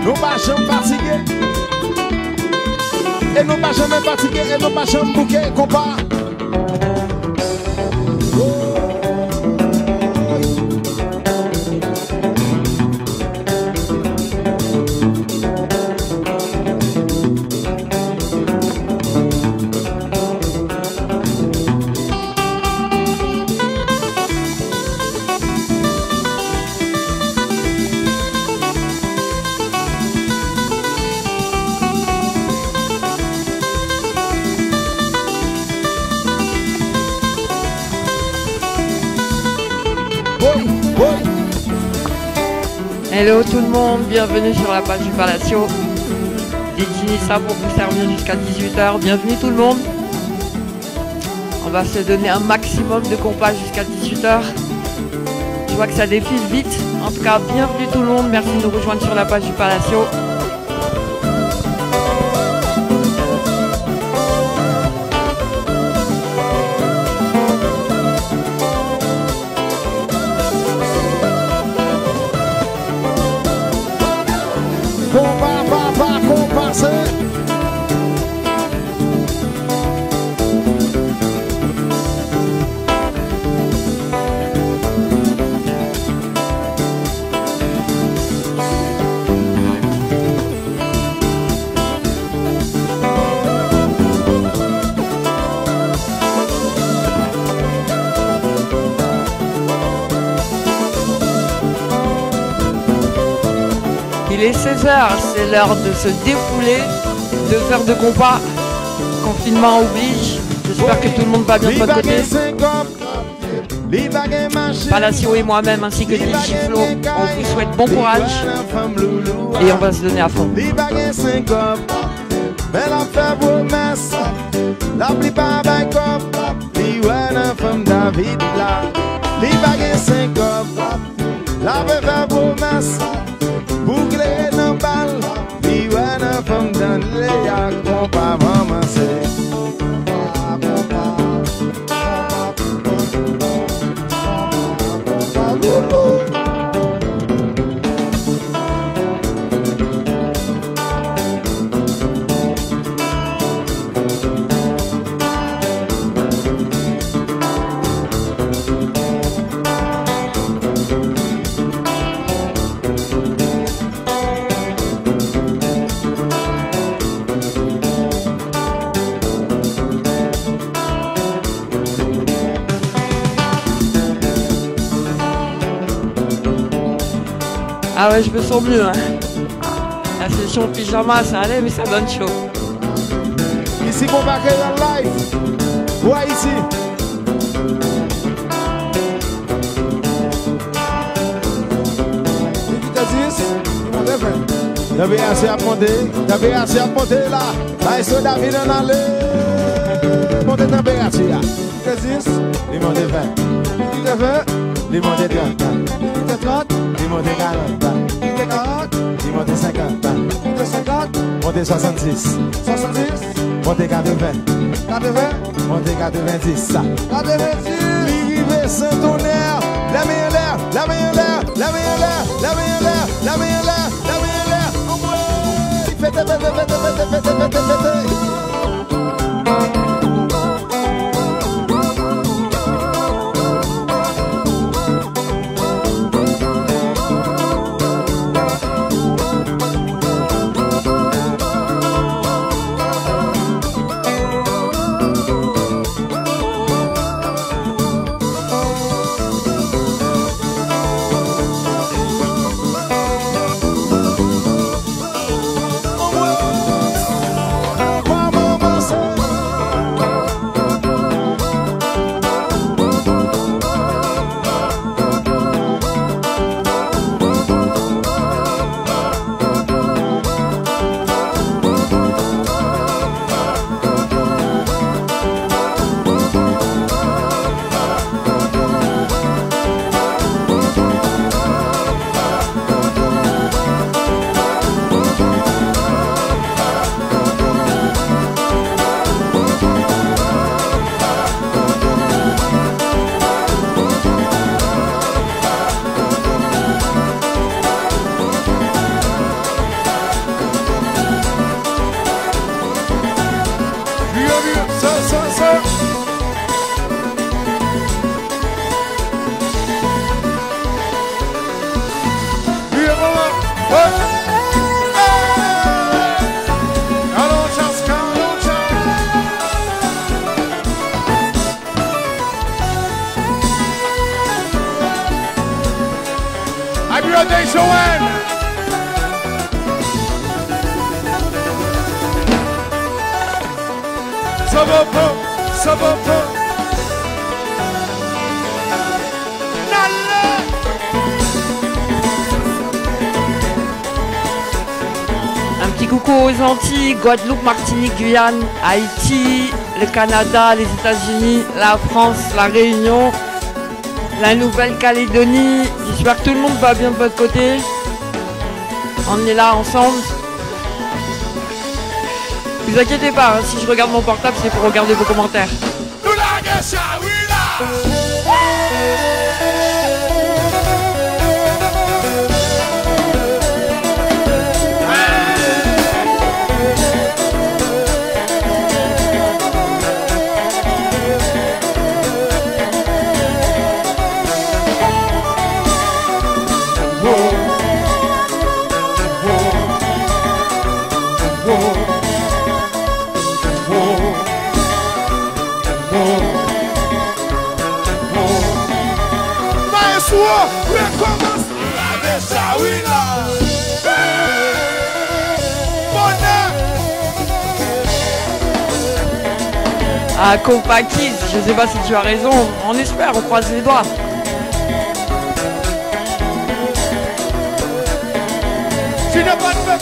Nous pas jamais fatigués. Et nous pas jamais fatigués. Et nous pas jamais bouqués, compas. Hello tout le monde, bienvenue sur la page du Palacio. DJ ça pour vous servir jusqu'à 18 h. Bienvenue tout le monde. On va se donner un maximum de compas jusqu'à 18 h. Je vois que ça défile vite. En tout cas, bienvenue tout le monde. Merci de nous rejoindre sur la page du Palacio. Il est 16 h, c'est l'heure de se défouler, 2 heures de compas, confinement oblige, j'espère que tout le monde va bien de votre côté. Palacio et moi-même ainsi que DJ Flo, on vous souhaite bon courage et on va se donner à fond. Bouclé dans balle, vivre dans femme dans les yaks, on pas mamancer. Ah ouais, je me sens mieux. Hein. La session pyjama, ça allait, mais ça donne chaud. Ici, mon baguette en live. Ouais, ici. T'avais assez à monter là. Là, ils sont David en allée. Montez température. 10, ils montent 20. Il est 20, ils montent 30. Il est 30, ils montent 40. Il est 40, ils montent 50. Il est 50, montez 70. 70, montez 80. 80, montez 90. 90, l'hiver Saint-Tonnerre. La main en l'air, la main en l'air, la main en l'air, la main en l'air, la main en l'air, la main en l'air. Faites, faites, faites, faites, faites. birthday, Joanne! Ça va pas, ça va pas. Un petit coucou aux Antilles, Guadeloupe, Martinique, Guyane, Haïti, le Canada, les États-Unis, la France, la Réunion, la Nouvelle-Calédonie. J'espère que tout le monde va bien de votre côté. On est là ensemble. Ne vous inquiétez pas, hein, si je regarde mon portable, c'est pour regarder vos commentaires. Ah, Copakis, je sais pas si tu as raison, on espère, on croise les doigts. Tu n'as pas de peur.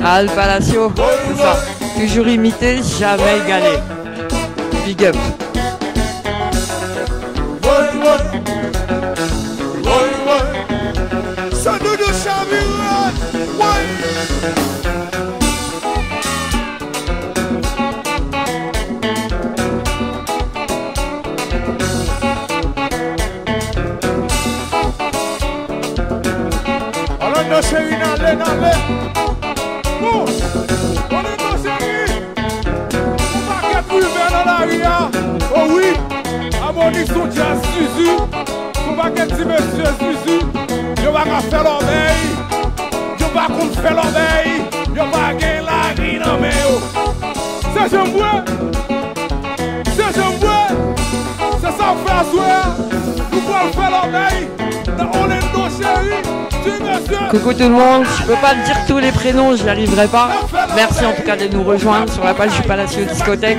Al Palacio, c'est ça. Toujours imité, jamais égalé. Big up. nos chéris, n'allez. Bon, on est nos chéris. On va qu'être plus vers dans la ria. Oh oui, à mon son jazz Suzu. On va qu'être si monsieur Suzu. Je vais faire l'oreille. Je vais qu'on fait l'oreille. Je vais gagner la ria dans mes hauts. C'est Jean-Boué. C'est Jean-Boué. C'est ça qu'on fait à soir. Nous pouvons faire l'oreille. On est nos chéris. Coucou tout le monde, je peux pas dire tous les prénoms, j'y arriverai pas. Merci en tout cas de nous rejoindre sur la page du Palacio Discothèque.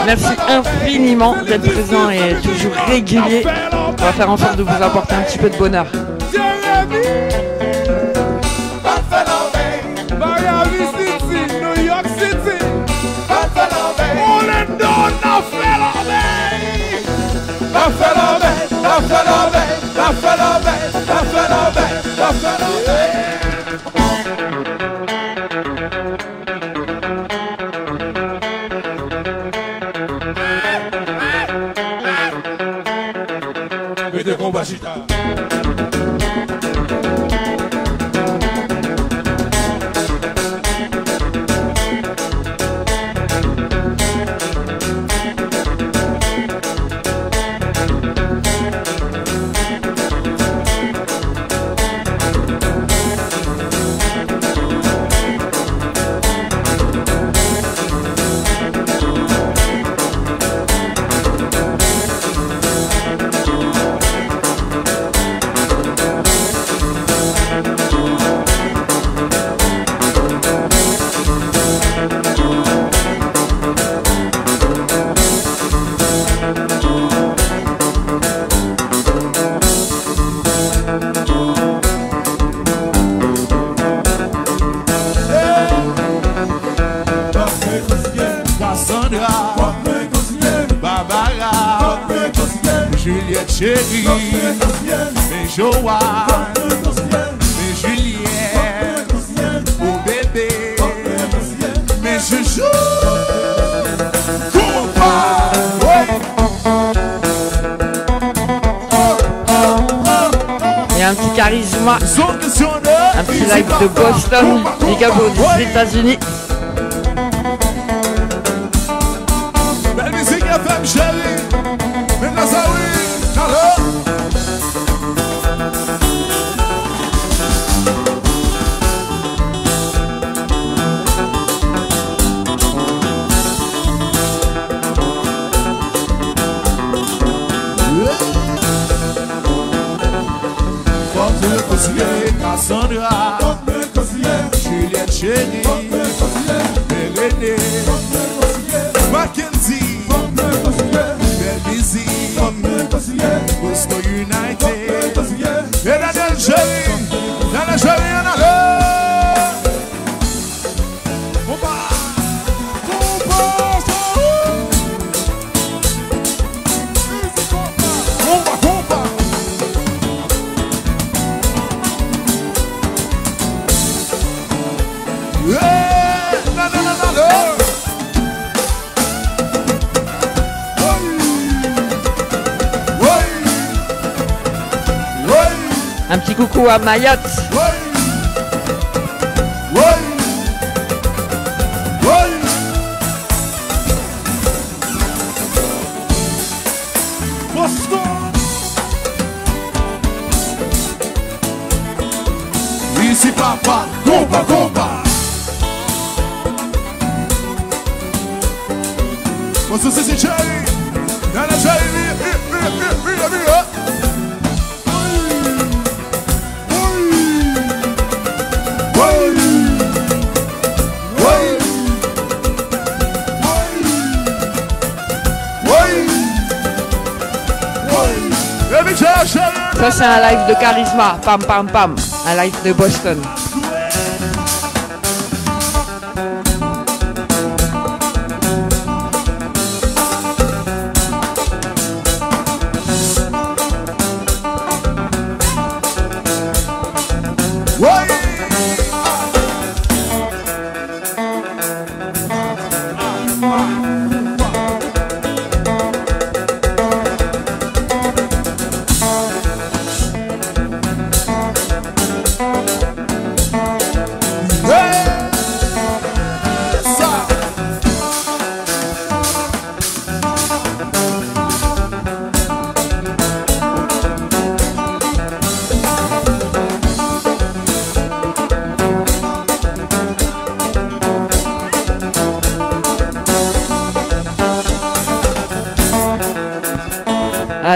Merci infiniment d'être présent et toujours régulier. On va faire en sorte de vous apporter un petit peu de bonheur. Juliette chérie, mais Joanne, mais Juliette, oh bébé, mais Joujou, Et un petit charisme, un petit live de Boston, big up aux États-Unis. Belle musique FM chérie, maintenant ça oui. Cassandra, Juliette chérie, Mérénée, Mackenzie, Belbizi, Bosco United, et Daniel chérie, Daniel chérie, y'en a là. Un petit coucou à Mayotte. Ici papa, compa, compa. Você se sente aí? Ela já vira. Ça c'est un live de Charisma, pam pam pam, un live de Boston.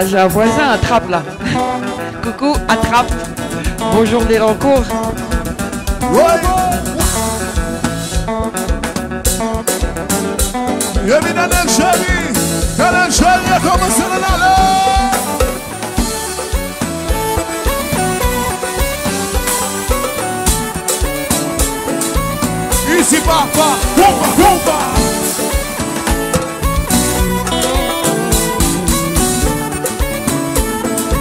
Ah, j'ai un voisin à Trappes là. Coucou, à Trappes. Bonjour Délancourt. Ici papa, bomba, bomba.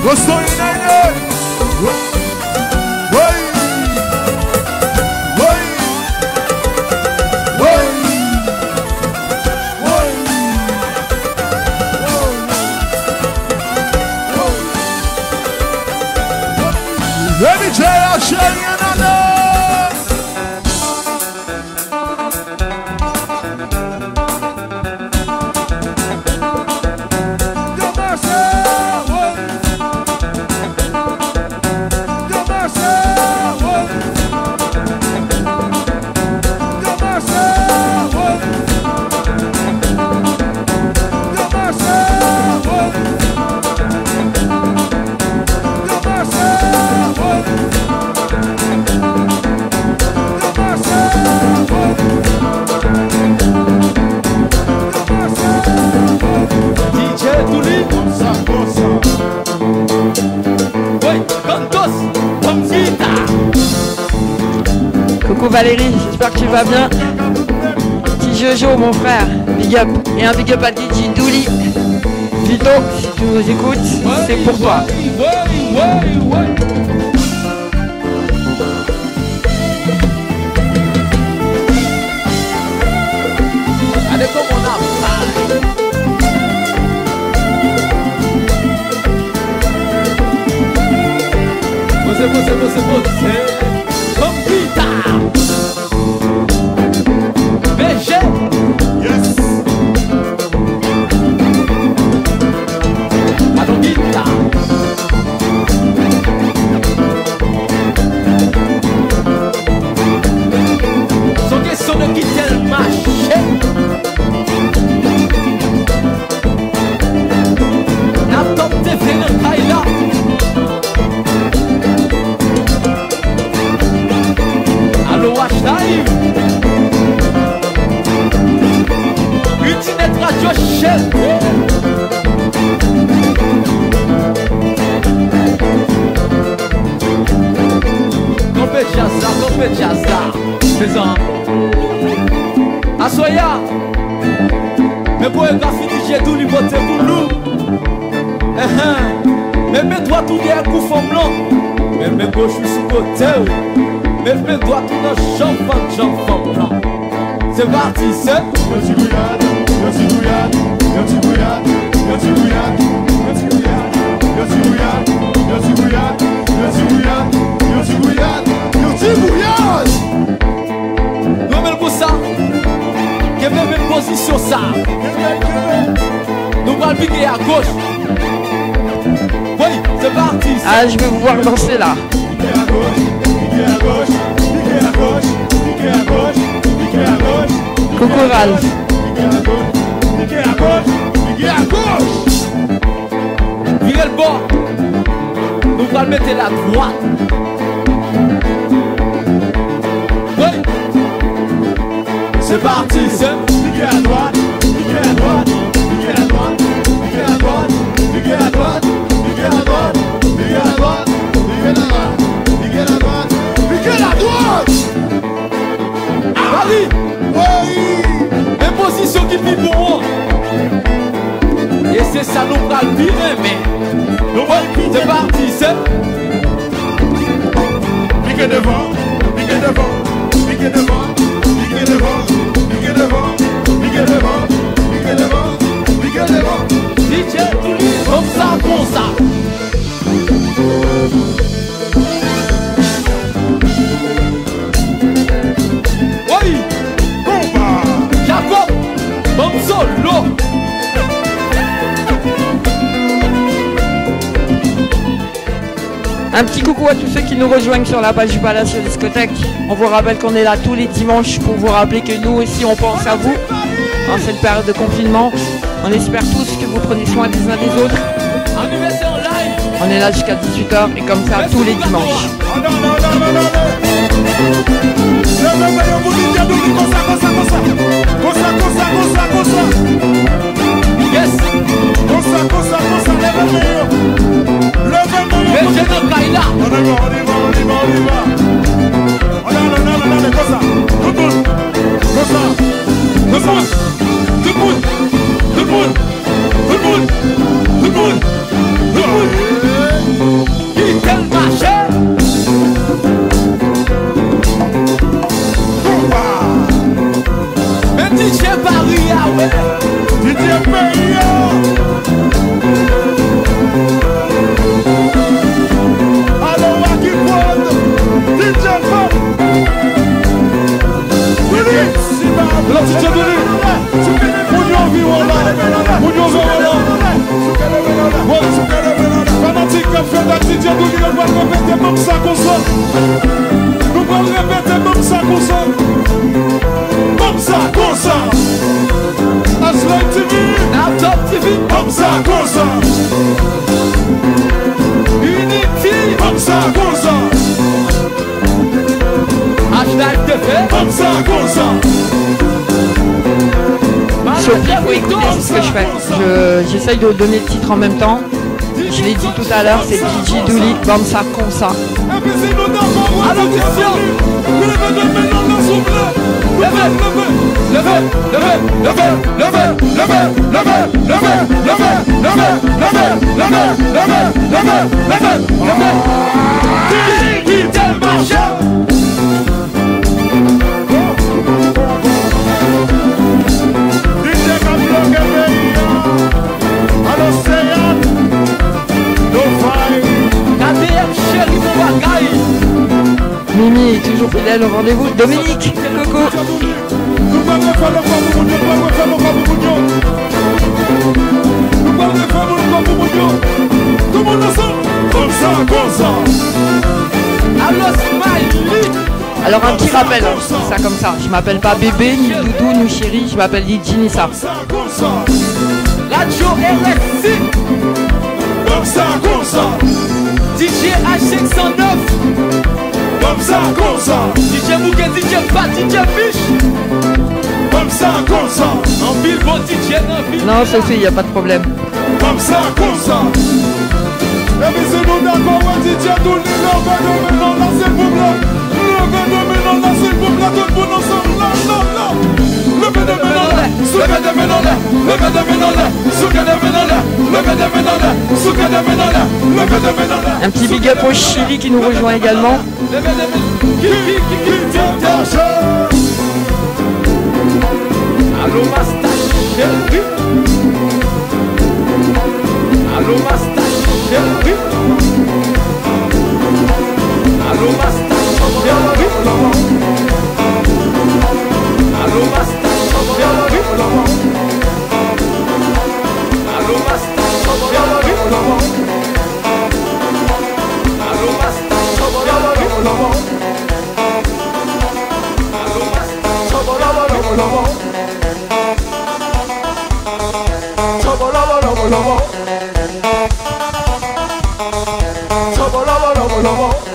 Gostou United. Oi. Oi. Oi. Oi. Let me tell you, Shelly another. Coucou Valérie, j'espère que tu vas bien. Petit Jojo mon frère, big up. Et un big up à DJ Douli. Vito, si tu nous écoutes, c'est pour toi. Allez comme on a você. Compita. BG. Yes. Adonguita. Só question de quitter le marché. Na top TV le Kaila. Allo hashtag Ultimate Radio Shell. Compé Jazza c'est ça. Asoya mais pour un gars DJ tout lui voter pour nous. Mais mets-toi tout derrière coup fond blanc. Mais mes gauche sous côté. Mais mets-toi tout dans champ blanc. C'est parti, c'est Yo bouillade, yo bouillade, yo bouillade, yo bouillade, yo bouillade, yo bouillade, yo bouillade, yo bouillade, yo bouillade, yo bouillade. nous mettons ça. Quelle même position ça. Nous allons piquer à gauche. Oui, c'est parti. Ah, je vais vous voir danser là. Piquez à gauche, piquez à gauche, piquez à gauche, piquez à gauche, piquez à gauche. Coucou Ralph. Piquez à gauche, piquez à gauche, piquez à gauche. Virez le bord. Nous allons mettre la droite. Oui. C'est parti, c'est Piquez à droite, piquez à droite, piquez à droite, piquez à droite, piquez à droite, piquez à droite, piquez à droite, piquez à droite, piquez à droite, piquez à droite. Paris. Oui. Une position qui vit pour moi. Et c'est ça nous va le pire, mais c'est parti, c'est Piquez devant, piquez devant, piquez devant, piquez devant, piquez devant, piquez devant, piquez devant, piquez devant. DJ Douli, comme ça. Oui, Combat. Jacob, comme solo. Un petit coucou à tous ceux qui nous rejoignent sur la page du Palacio Discothèque. On vous rappelle qu'on est là tous les dimanches pour vous rappeler que nous aussi on pense à vous en cette période de confinement. On espère tous que vous prenez soin des uns des autres. Anniversaire live. On est là jusqu'à 18h et comme ça tous les dimanches. Yes. Mettez dans Kaila. Sophie, il faut écouter ce que je fais. J'essaye de donner le titre en même temps. Je l'ai dit tout à l'heure, c'est DJ Douli, comme ça, comme ça. Mimi est toujours fidèle au rendez-vous. Dominique, coucou. Alors un petit rappel, hein, ça comme ça. Je m'appelle pas bébé, ni doudou, ni chéri. Je m'appelle DJ Nissa. Radio RSI. Comme ça, comme ça. DJ H509. Comme ça, comme ça. DJ Mouguet, DJ Pat, DJ Fish. Comme ça, comme ça. En ville, bon DJ, en ville. Non, Sophie, y a pas de problème. Comme ça, comme ça. Et puis c'est nous d'accord, DJ Douli, le phénomène, là c'est pour là. Le phénomène, là c'est pour là, tout le monde ensemble, là, là, là. Le phénomène, là, le phénomène, là, le phénomène, là, le phénomène, là, le phénomène, là, le phénomène, là, le phénomène, là. Un petit big up au Chili qui nous rejoint également. Allô, Master Chéri. Allô, Master Chéri. Allô, Master Chéri. Allô, Master Chéri. Allô, Master Chéri. Allô, Master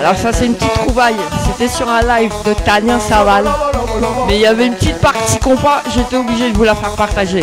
Alors ça c'est une petite trouvaille. C'était sur un live de Tania Saval. Mais il y avait une petite partie compas, j'étais obligé de vous la faire partager.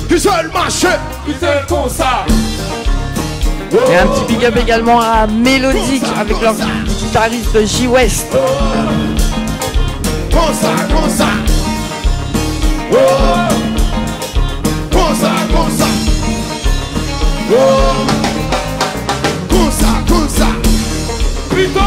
Qui seul marché? Qui c'est comme ça? Et un petit big up également à Mélodique avec leur guitariste J West. Comme ça. Oh. Comme ça. Oh. Comme ça. Putain.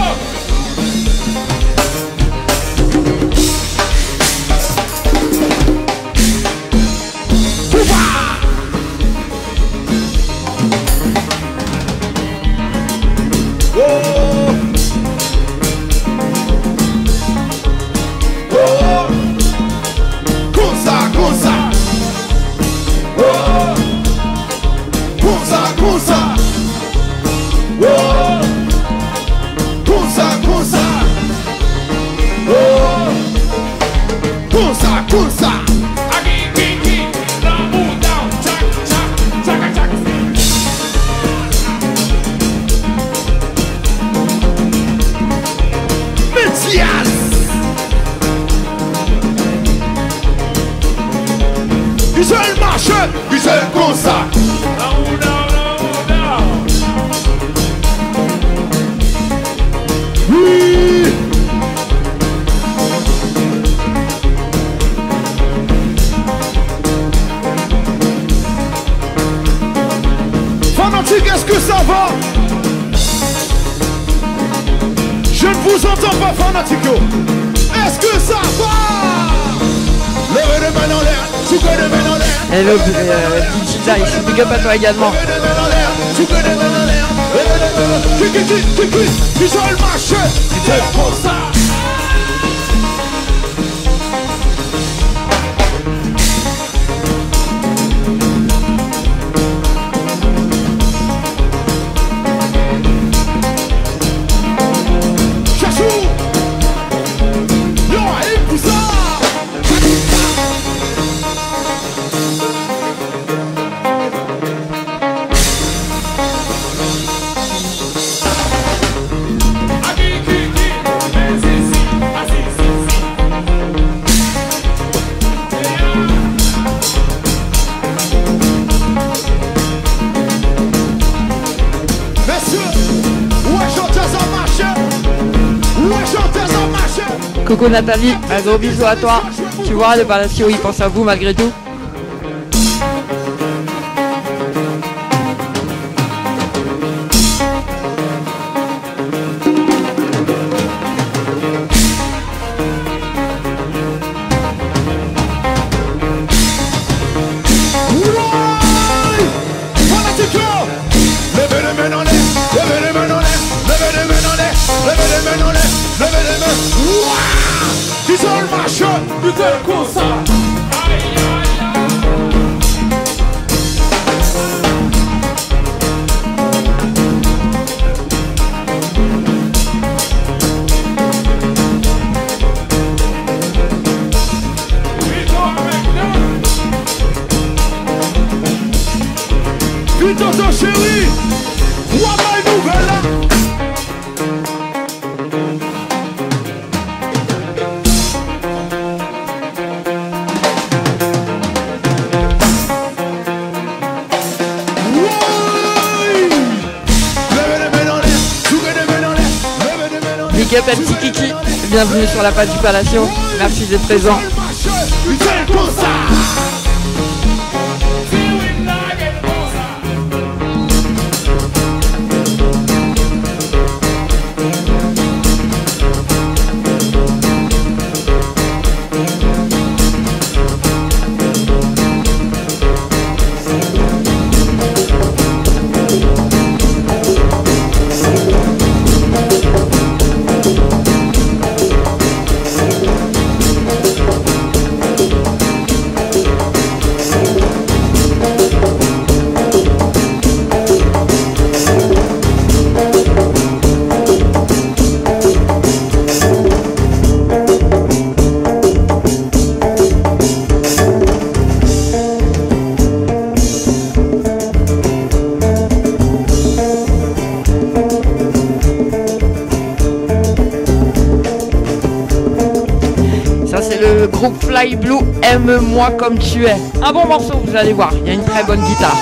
Est-ce que ça va? Je ne vous entends pas, fanatico. Est-ce que ça va? Levez les mains en l'air, soufflez les mains en l'air. Hello Digital, big up à toi également. Levez les mains en l'air, soufflez les mains en l'air. Qui sont le marché? C'est pour ça. Coucou Nathalie, un gros bisou à toi. Tu vois, le Palacio, il pense à vous malgré tout. Tonton chéri, vois ma nouvelle là. Big up MC Kiki, bienvenue sur la page du Palacio, merci d'être présent. Fly Blue, aime-moi comme tu es. Un bon morceau, vous allez voir, il y a une très bonne guitare.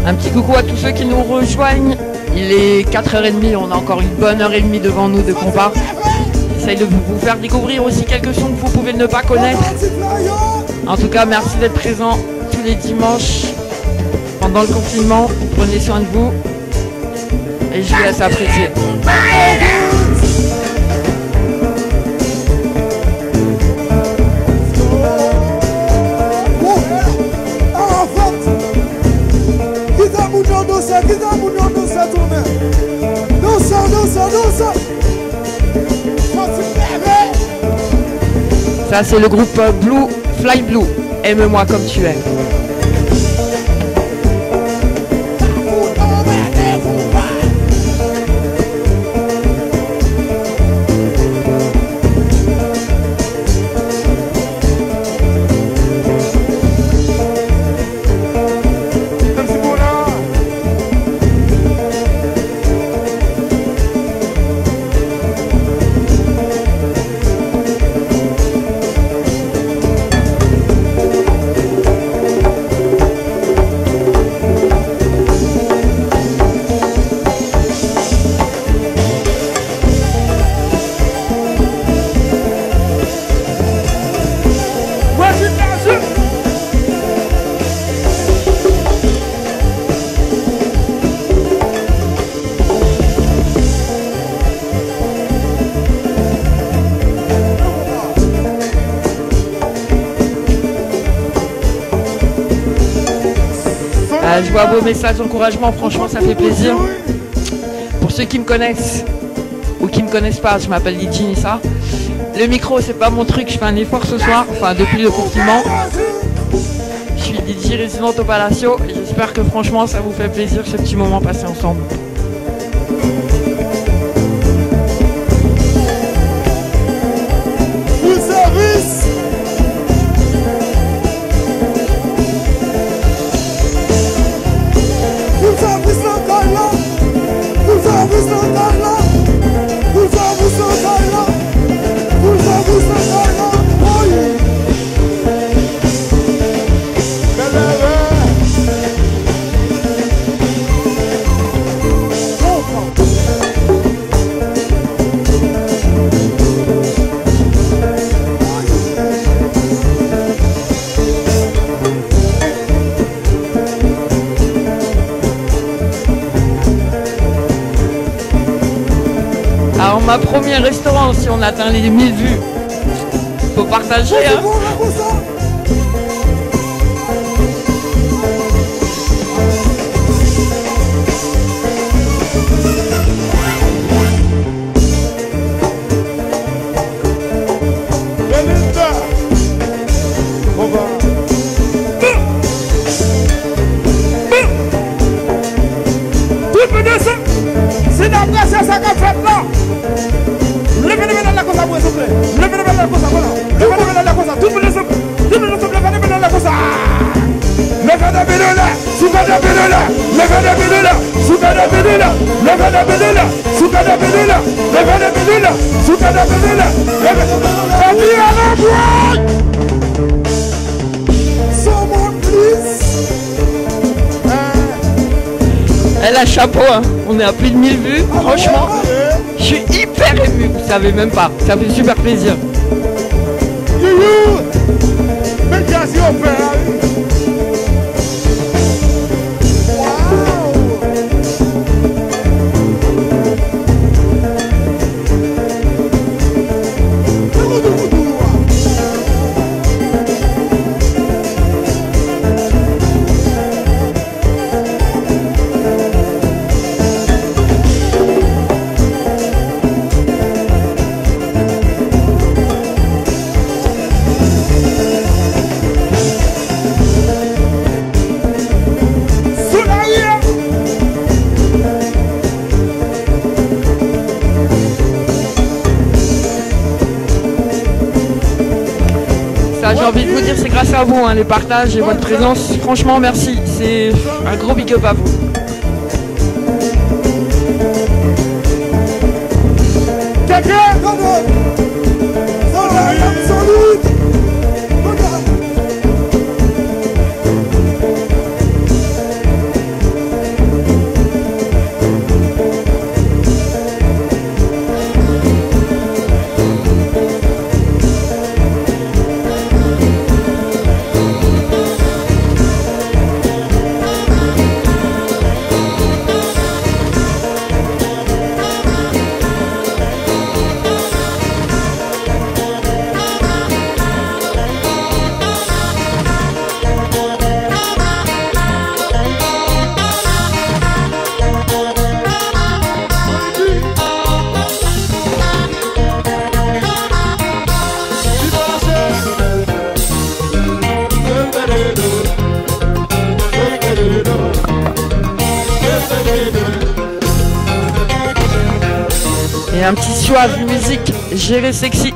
Un petit coucou à tous ceux qui nous rejoignent. Il est 4h30, on a encore une bonne heure et demie devant nous de compas. J'essaye de vous faire découvrir aussi quelques sons que vous pouvez ne pas connaître. En tout cas, merci d'être présents tous les dimanches pendant le confinement. Prenez soin de vous et je vous laisse apprécier. Ça c'est le groupe Blue, Fly Blue, aime-moi comme tu es. Je vois vos messages d'encouragement, franchement ça fait plaisir. Pour ceux qui me connaissent ou qui me connaissent pas, je m'appelle DJ Nissa. Le micro c'est pas mon truc, je fais un effort ce soir, enfin depuis le confinement. Je suis DJ résidente au Palacio et j'espère que franchement ça vous fait plaisir ce petit moment passé ensemble. Alors ma première restaurant, si on atteint les 1000 vues, faut partager hein. grâce à ça qu'a fait là. Levez la cosa, s'il vous plaît. Levez la cosa, voilà. Levez la cosa, tout le monde ensemble. Tout le monde ensemble, levez la cosa. Levez la bédula, souka la bédula. Levez la bédula, souka la bédula. Levez la bédula, souka la bédula. Levez la bédula, souka la bédula. Levez la bédula. Someone please. Elle a chapeau, hein. On est à plus de 1000 vues, franchement. Je suis hyper ému, vous savez même pas. Ça fait super plaisir. J'ai envie de vous dire, c'est grâce à vous, hein, les partages et votre présence. Franchement, merci. C'est un gros big up à vous. Et un petit suave musique, géré sexy.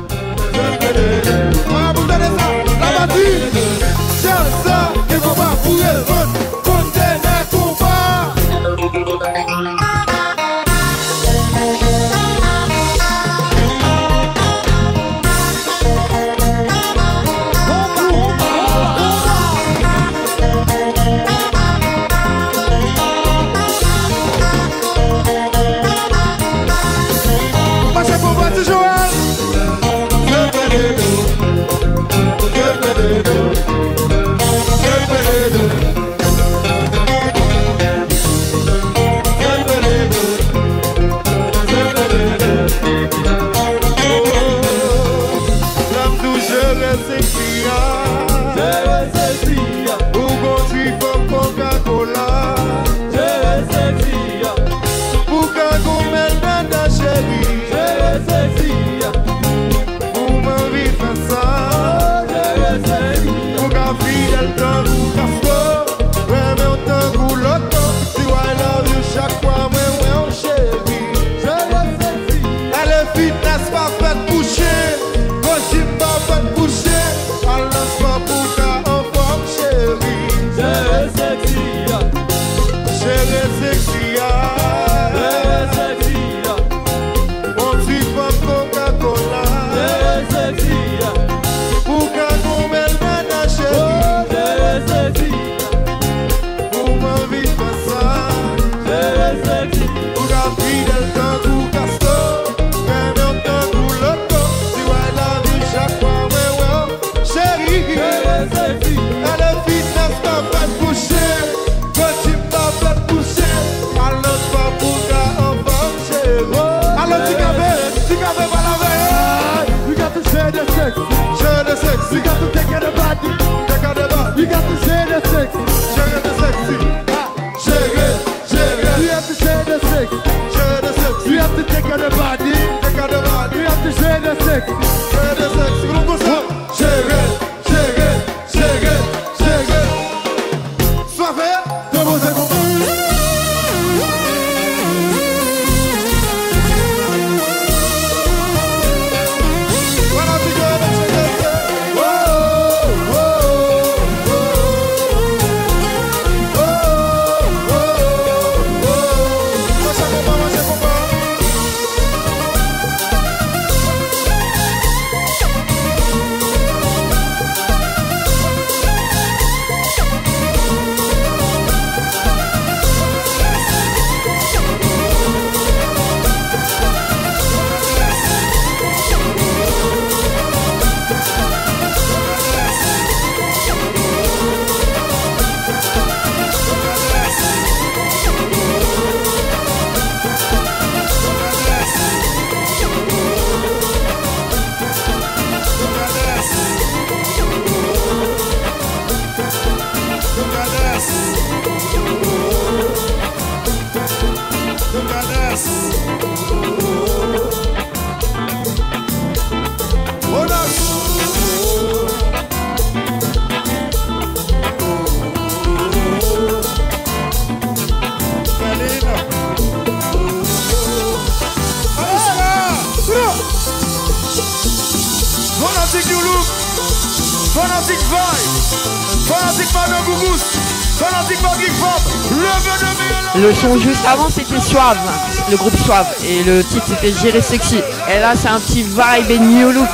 Fanatic Vibe, Fanatic Mano Gougous, Fanatic Magic Pop, le Le son juste avant c'était Suave, le groupe Suave, et le titre c'était Gérer Sexy. Et là c'est un petit vibe et new look.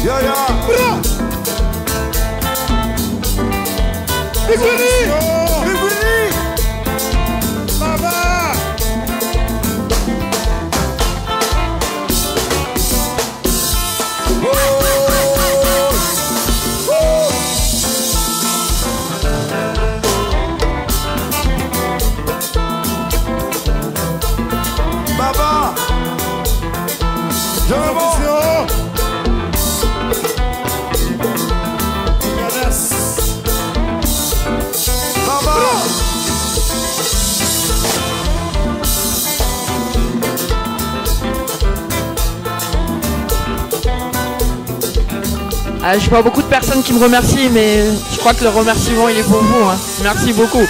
Yeah, yeah. Big Willie! Big Willie! Baba! Baba! Je vois beaucoup de personnes qui me remercient, mais je crois que le remerciement il est pour vous. Hein. Merci beaucoup.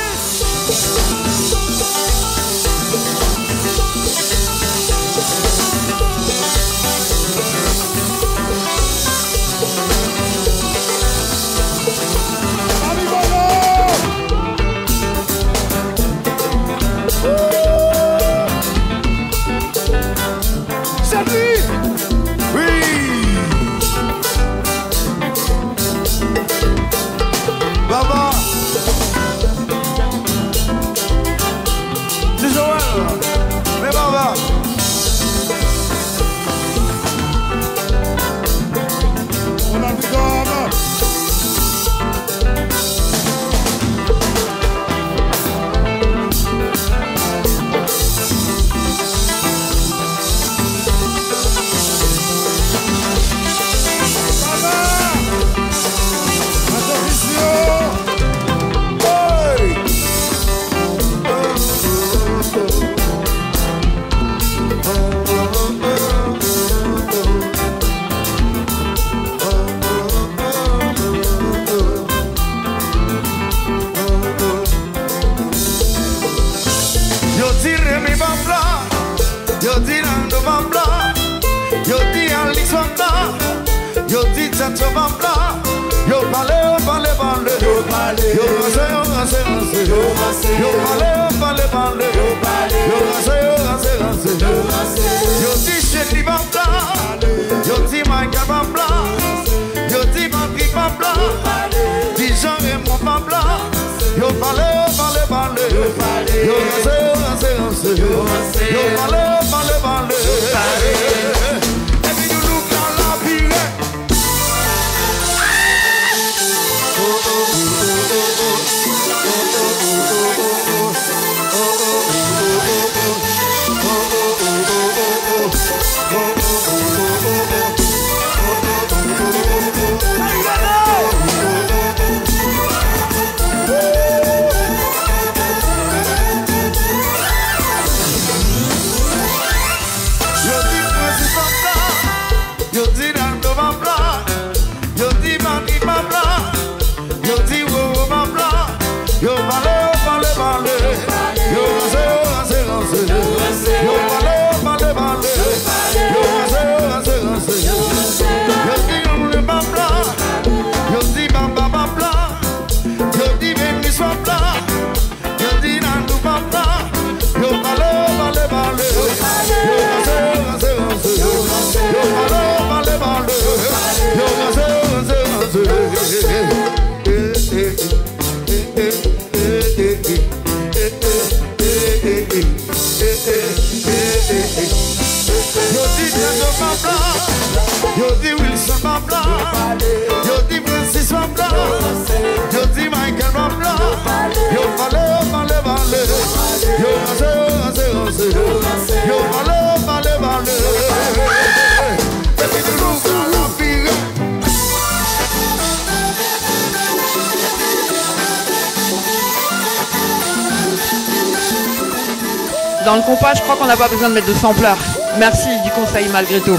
Dans le compas, je crois qu'on n'a pas besoin de mettre de sampleur. Merci du conseil malgré tout.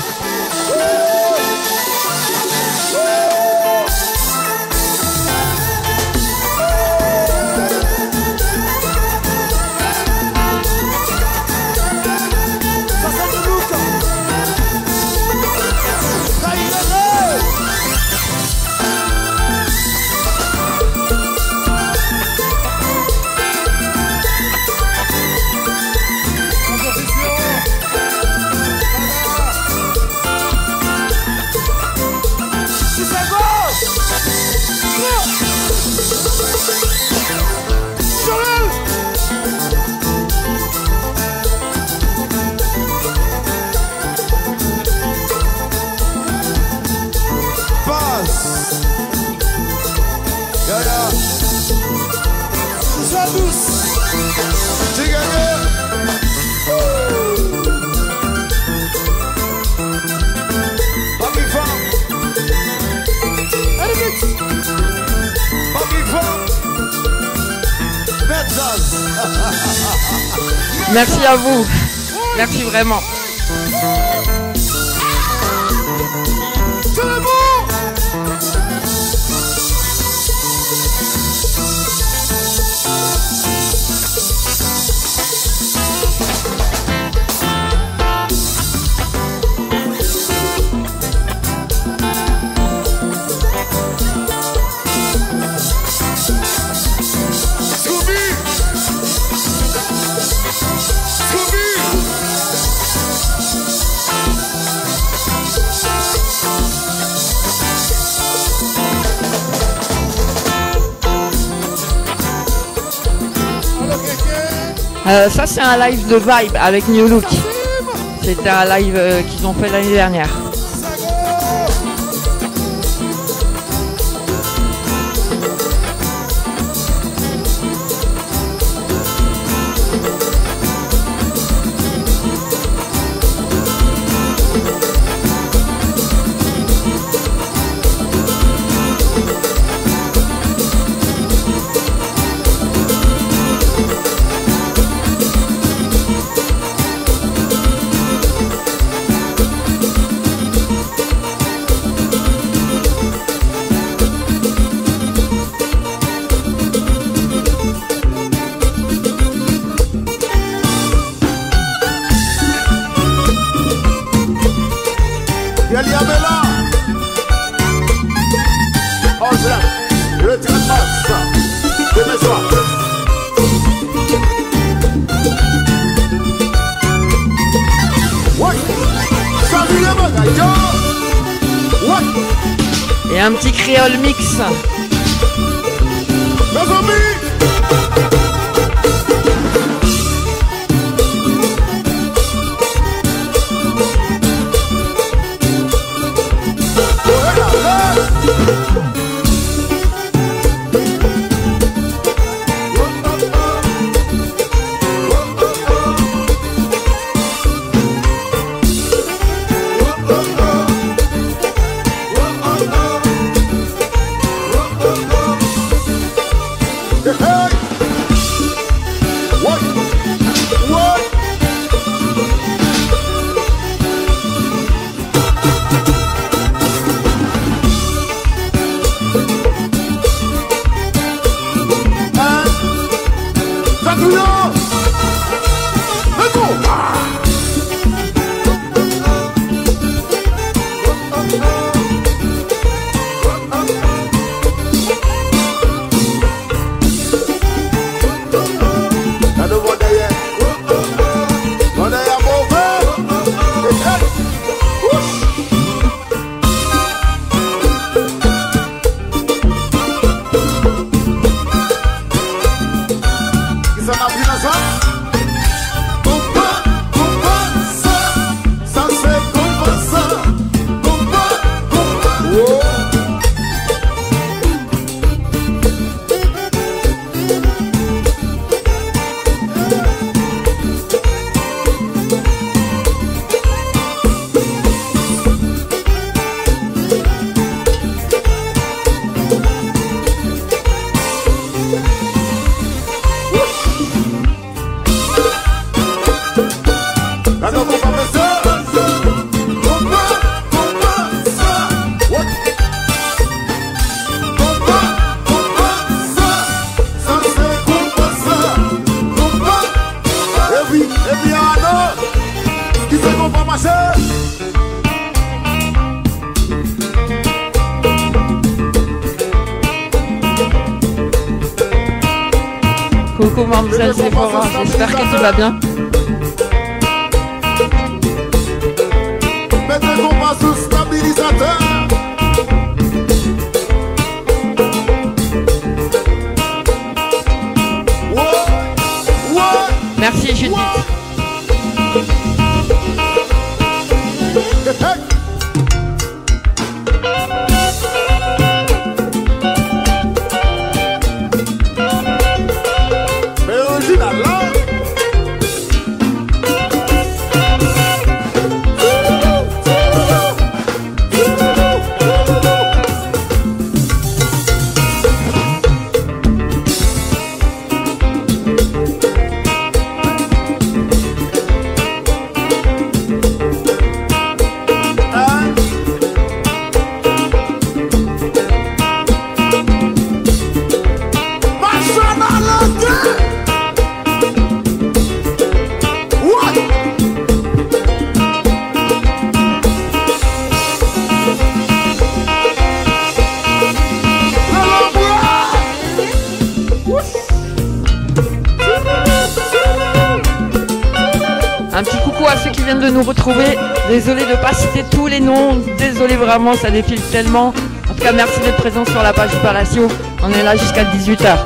ça douce. Merci à vous. Merci vraiment. Ça c'est un live de Vibe avec New Look. C'était un live qu'ils ont fait l'année dernière. Et un petit créole mix. Coucou Mamselle Sephora, j'espère que tu vas bien. Mettez le compas sous stabilisateur. Merci Judith. Un petit coucou à ceux qui viennent de nous retrouver. Désolé de ne pas citer tous les noms. Désolé vraiment, ça défile tellement. En tout cas, merci d'être présent sur la page du Palacio. On est là jusqu'à 18h.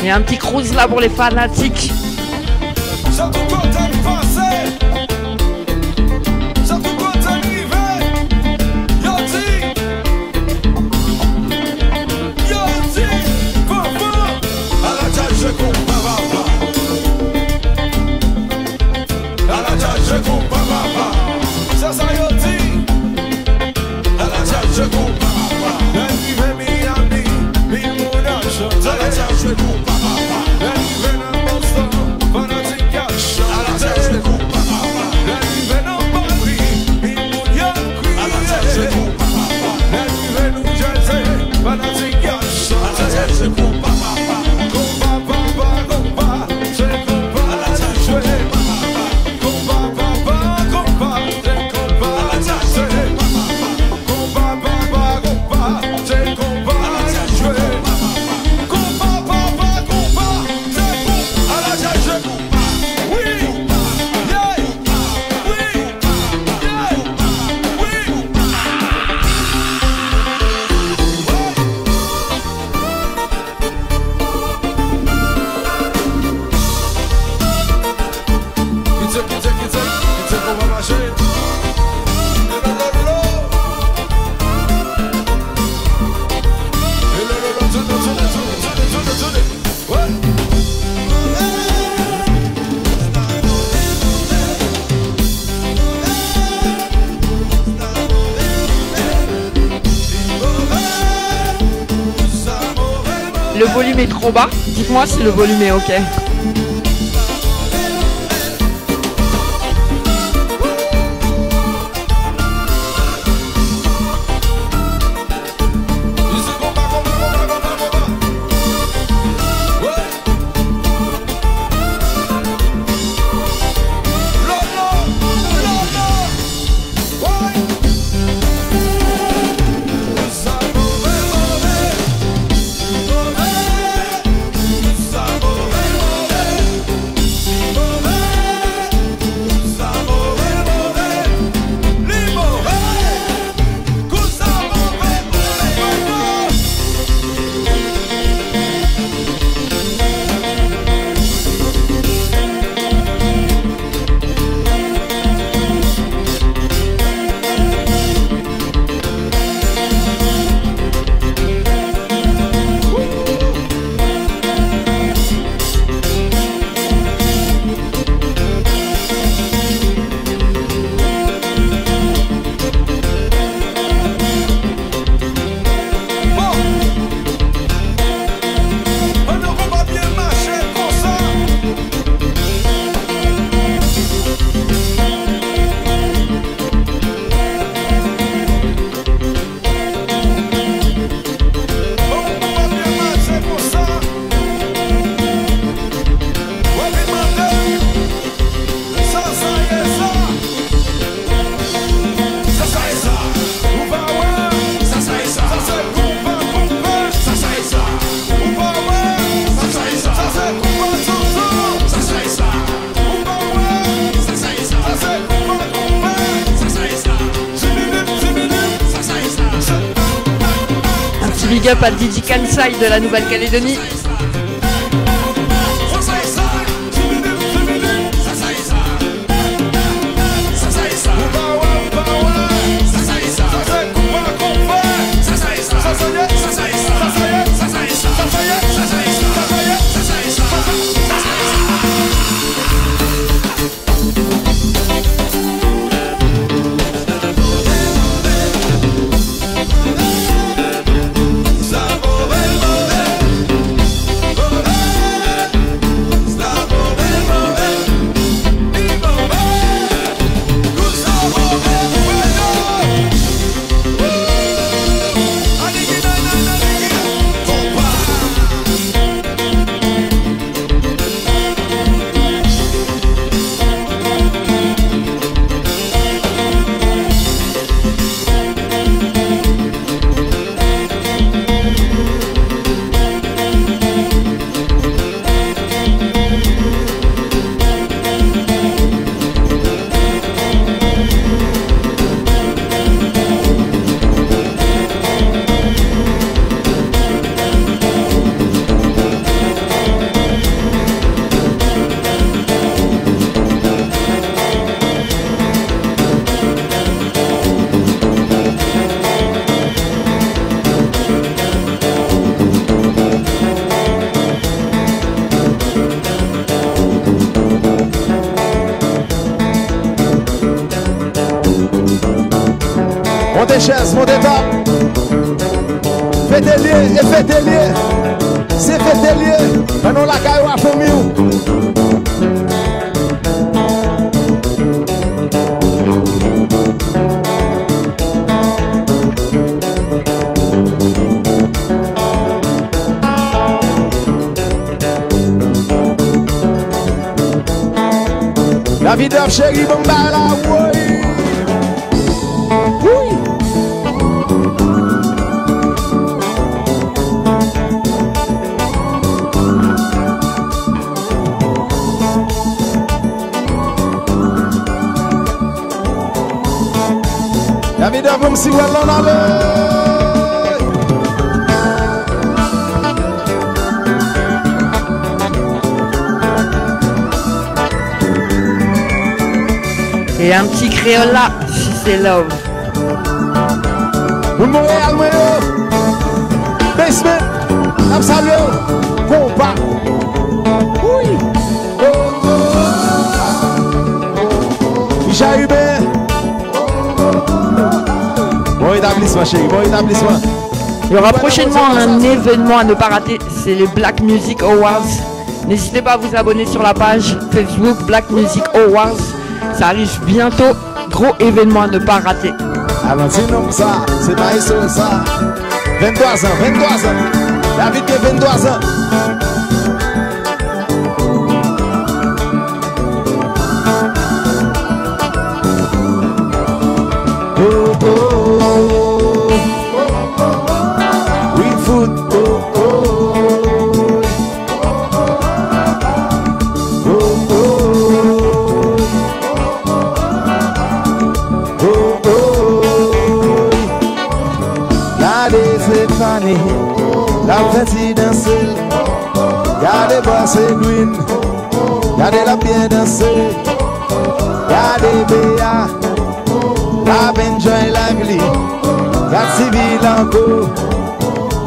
Il y a un petit cruise là pour les fanatiques. Le volume est trop bas. Dites-moi si le volume est ok. big up à DJ Kansai de la Nouvelle-Calédonie. Montez chaise, montez table. Faites lié et faites lié. C'est faites lié. Maintenant la caille à famille. La vie d'œuf chérie, bon bah la oui. La vie d'œuf, bon si vous l'en allez. Et un petit créole là, si c'est love. Vous Montréal, basement, Absalio, compas. Oui. J'arrive. Bon établissement, chérie, bon établissement. Il y aura prochainement un événement à ne pas rater, c'est les Black Music Awards. N'hésitez pas à vous abonner sur la page Facebook Black Music Awards. Ça arrive bientôt, gros événement à ne pas rater. Alors sinon ça, c'est pas ça. 23 ans, 23 ans. David qui a 23 ans. Oh oh oh. We food. Oh oh. Oh oh. Oh oh. Gardez cette famille, la petite danse. Gardez boss et green. Gardez la bien danser. Gardez Béa. La enjoy lively. Gardez civil encore.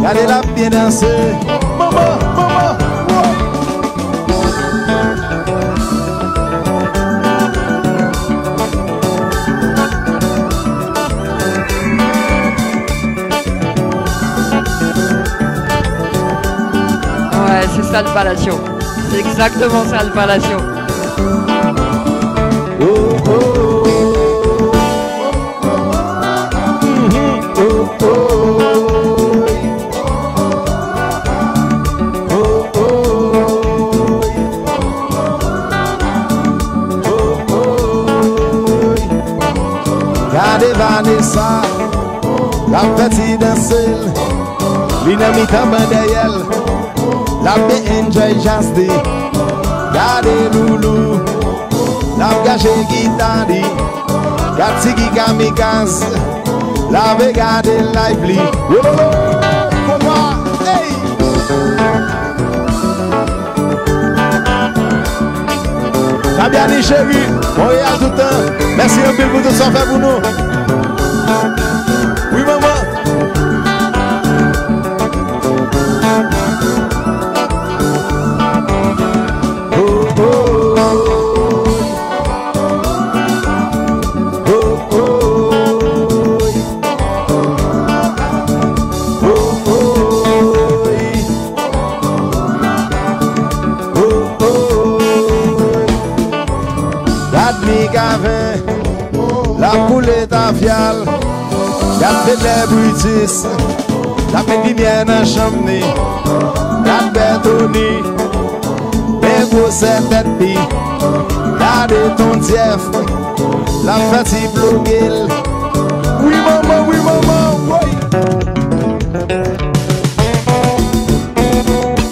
Gardez la bien danser. Maman, maman. Ouais, c'est ça le Palacio. C'est exactement ça le Palacio. Oh oh. Oh oh. Oh oh. Oh oh. Gardez Vanessa, la petite danselle, l'inamie tambadayel. La be enjoy jasdi. Gade loulou. La gache gitari. Gade sigi kamikaze. La be gade lively. Viviane chérie, Montréal tout le temps. Merci un peu pour tout ça fait pour nous. Oui maman. La poule est à fial, y'a fait des bruitis, la fait du mien dans la chambre, la bête au nid, les grosses têtes pis, la de ton dief, la fatigue bloguée. Oui maman, oui.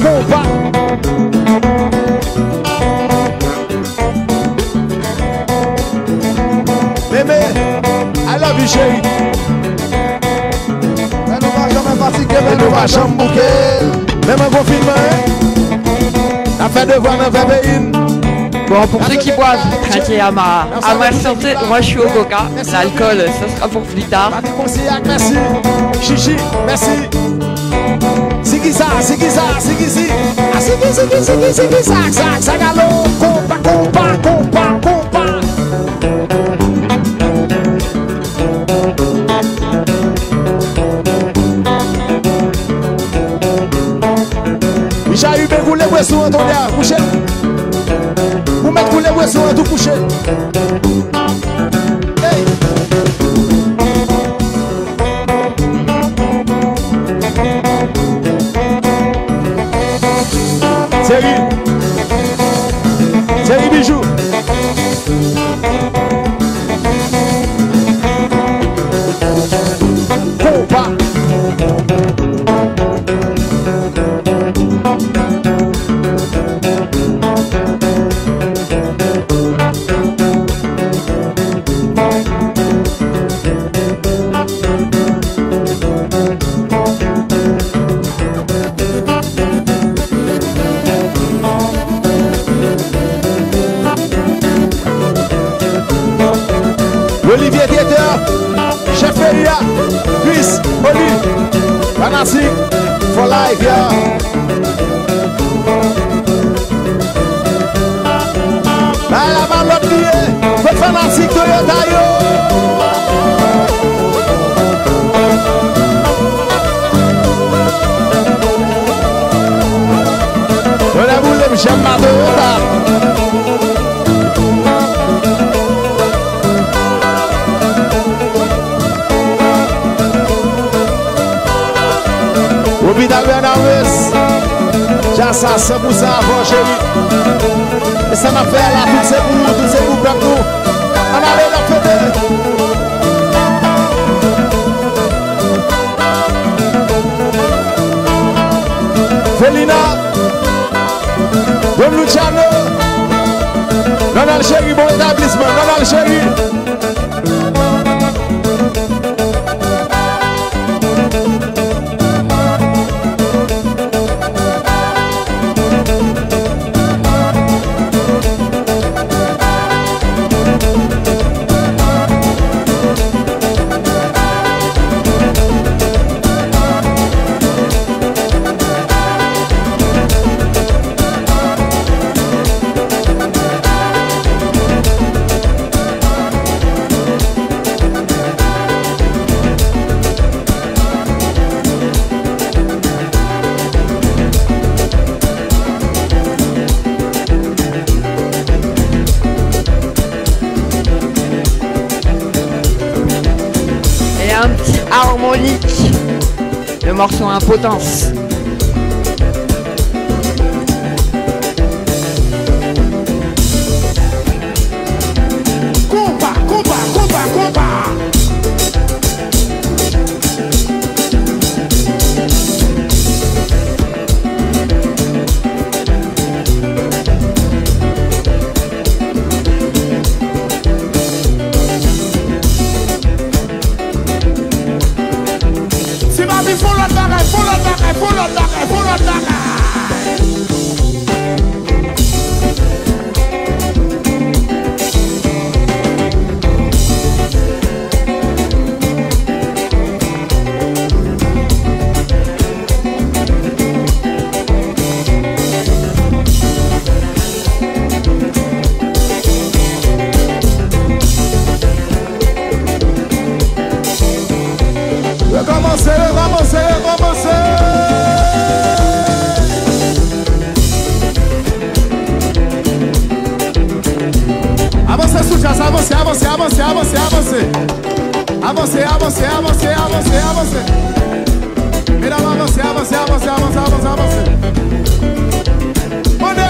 Compa. Mémé, I love you chérie. Mais nous va jamais fatiguer, mais nous va jamais bouquer. Même en confinement, la fait de voir dans le pays. Bon, pour ceux qui boivent, trinquez à ma santé. Moi, je suis au coca. L'alcool, ça sera pour plus tard. Merci. Chichi, merci. Sigisa. Sagalo. Compa. Micha eu begou les boissons, Antonia, couché. Vous mettez les boissons, tout couché. Hey. Thierry Bijou. Compa. Olivier Dieter, Chef Feria, Chris, Oli, Fanatic, for life, yeah. La malotte liée, votre Fanatic Toyota, yo. On a voulu me j'aime ma Toyota. Hôpital Bernard-West, j'ai ça 100% avant chérie. Et ça m'a fait là, tout c'est pour nous, tout c'est pour nous. On allait la fête. Felina, Don Luciano, Donald Chéri, bon établissement, Donald Chéri. Un petit harmonique, le morceau Impotence. Compa. Avancez sous jazz, avancez. Mesdames, avancez. On est là.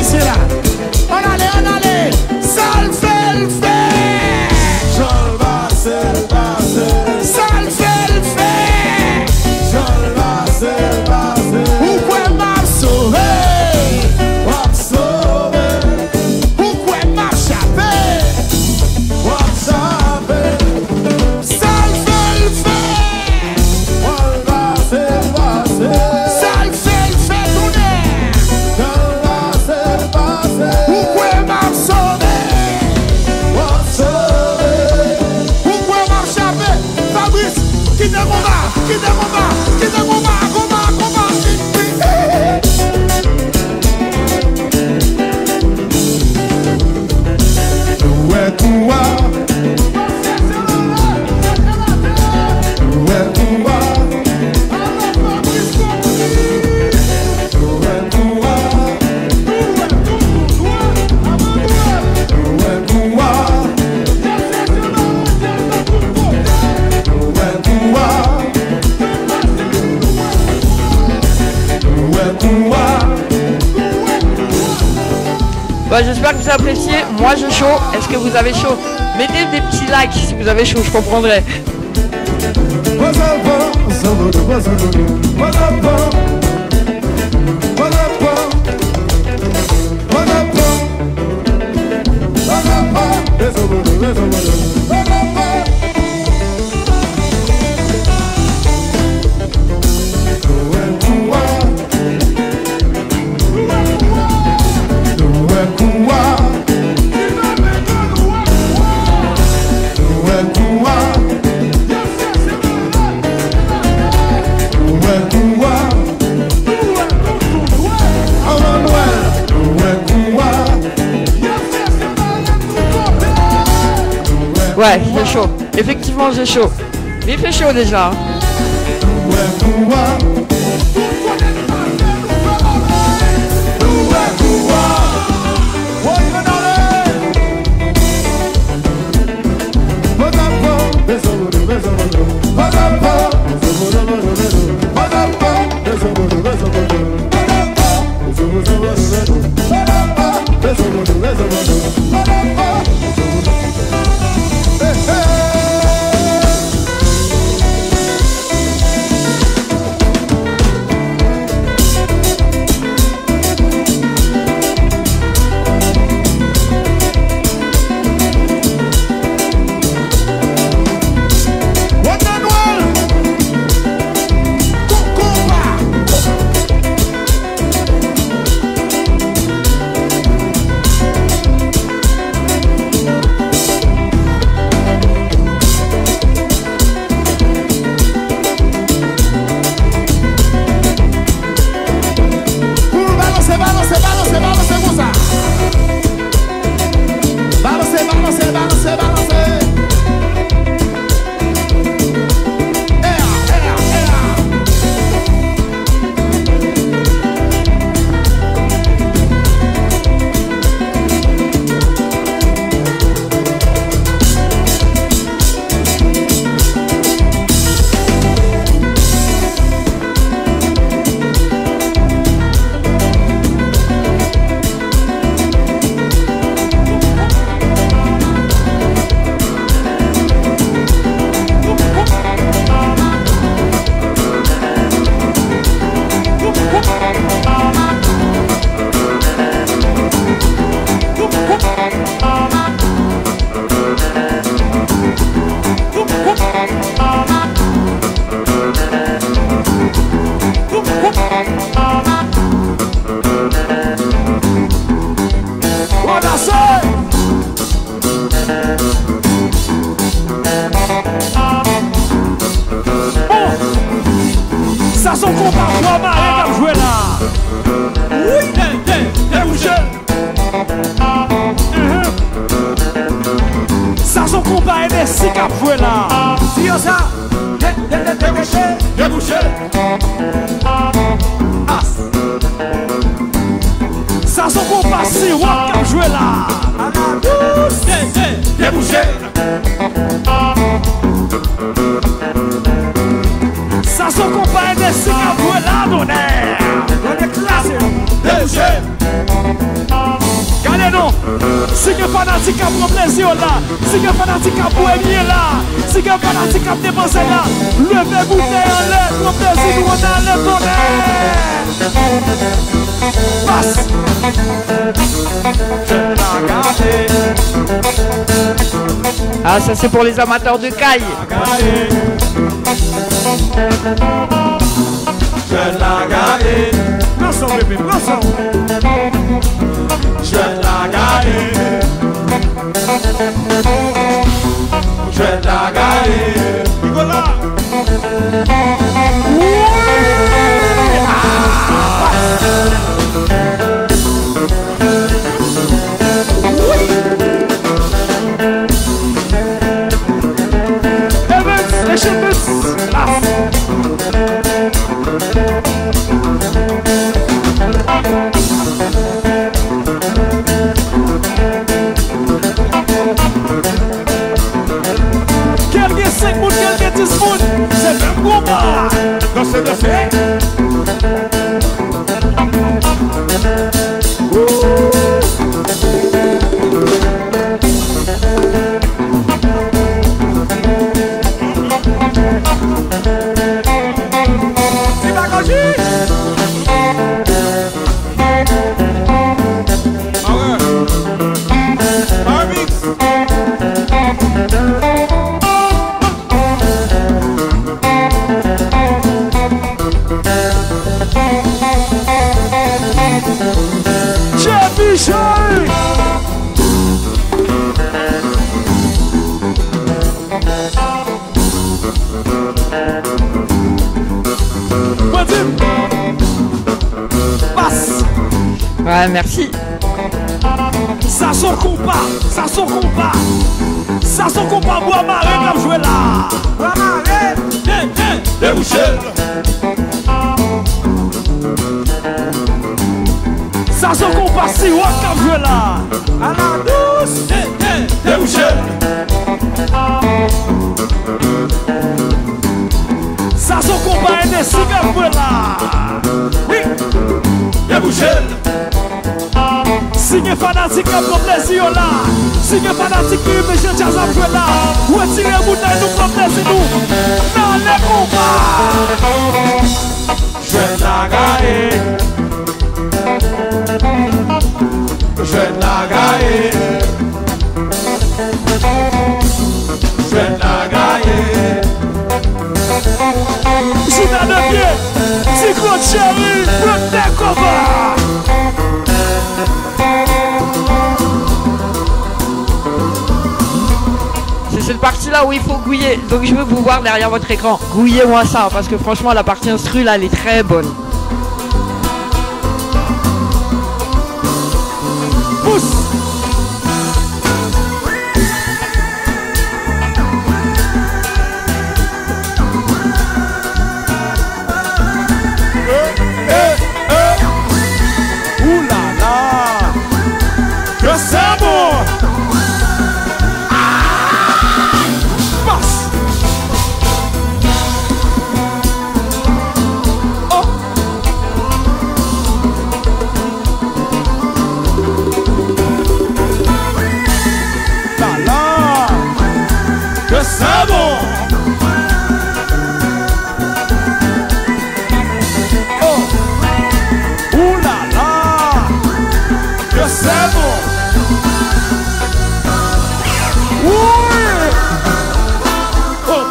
Ici là. On allait. Sale fait le fait. Sale fait le fait. Pourquoi m'a sauvé? Pourquoi m'a chapé? Sale fait le fait. Sale fait le fait tourner. Pourquoi m'a sauvé? Pourquoi m'a chapé? Fabrice, quitte mon combat. Bah, j'espère que vous appréciez. Moi je chaud. Est-ce que vous avez chaud? Mettez des petits likes si vous avez chaud, je comprendrai. Ouais, j'ai chaud. Effectivement, j'ai chaud. Mais il fait chaud déjà. What I say? compas NSI qui a joué là. Si yo ça, débouché. As. Ça son compas si wap qui a joué là. Débouché. Ça son compas NSI qui a joué là, donner. On est classé. Débouché. Regardez non, si que fanatique a prend plaisir là, si que fanatique a boire là, si que fanatique a dépensé là, levez bouteille en l'air, prend plaisir nous on a le tonnerre. Passe. Je l'ai gardé. Ah, ça c'est pour les amateurs de caille. Je l'ai gardé. Prends son bébé, prends son. Je l'ai gardé. Je l'ai gardé. Nicolas. Evans, Evans, quelqu'un 5 moutes, quelqu'un 10 moutes, c'est le même combat. Non, c'est de fait. C'est pas quand Ouais, merci. Ça son compas, ça son compas. Ça son compas, bois maré comme jouer là. Bois maré, débouché. Ça son compas, si ouais comme jouer là. À la douce, débouché. Ça son compas, NSI comme jouer là. Oui, débouché. Si vous fanatique qui prend plaisir là, si vous fanatique qui veut jouer jazz à jouer là, retirez vous dans nous prend plaisir nous, dans les combats. Je vais la gagner. Je vais la gagner. Je vais la gagner. Journal de pied, si Claude Chéri, prends tes combats. C'est cette partie-là où il faut gouiller. Donc je veux vous voir derrière votre écran. Gouillez-moi ça, parce que franchement, la partie instru, là, elle est très bonne. Pousse. Ouh là là. Que c'est bon. C'est bon. Oh. Ouh là là. Que c'est bon. Oui. Oh,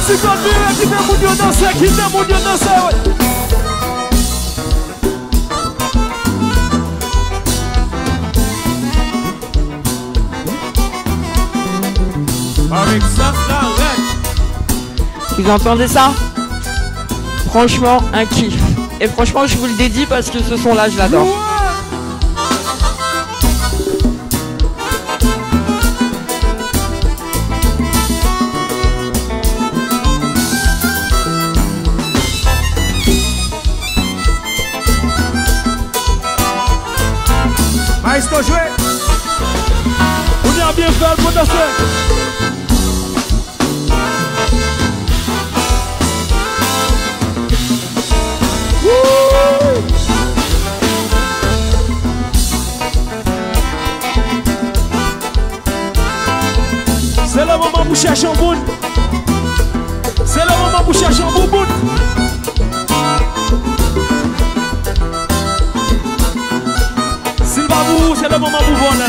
si quand tu veux quitter mon Dieu danser, quitter mon Dieu danser. Avec ça, Vous entendez ça? Franchement, un kiff. Et franchement, je vous le dédie parce que ce son-là, je l'adore. Maestro joué. On y a bien fait le potentiel. C'est le moment pour chercher un bout. C'est le moment pour chercher un bout. Sylvabou, c'est le moment pour voir là.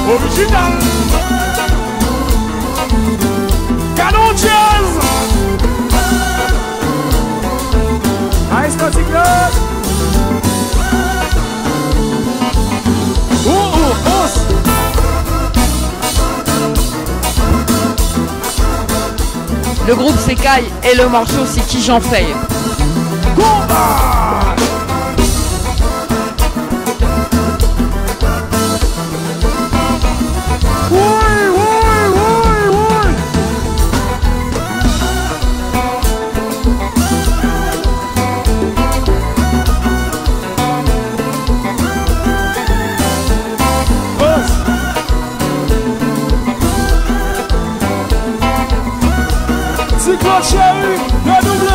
Original. Canon Jazz. Maestro Cyclone. Le groupe c'est Kai et le morceau c'est Qui j'en fais. Chérie, dédouble.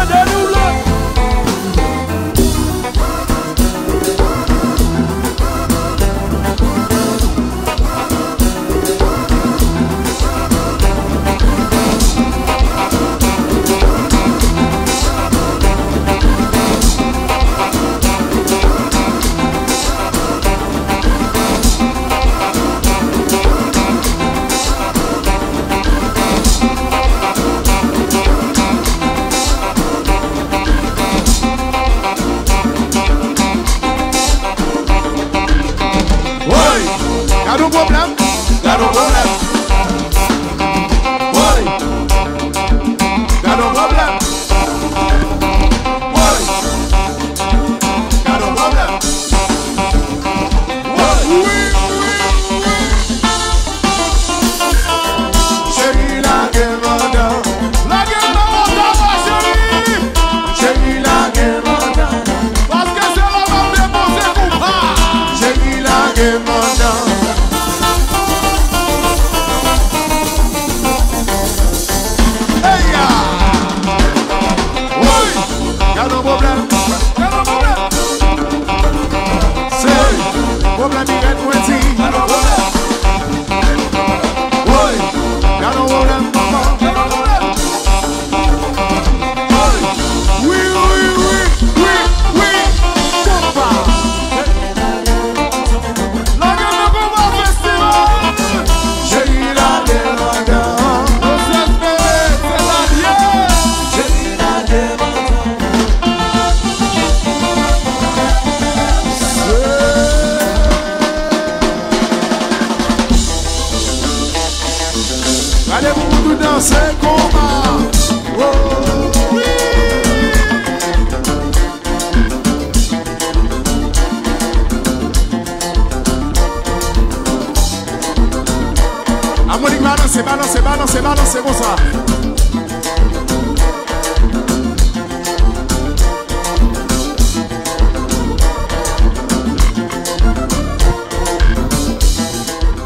Balancez comme ça.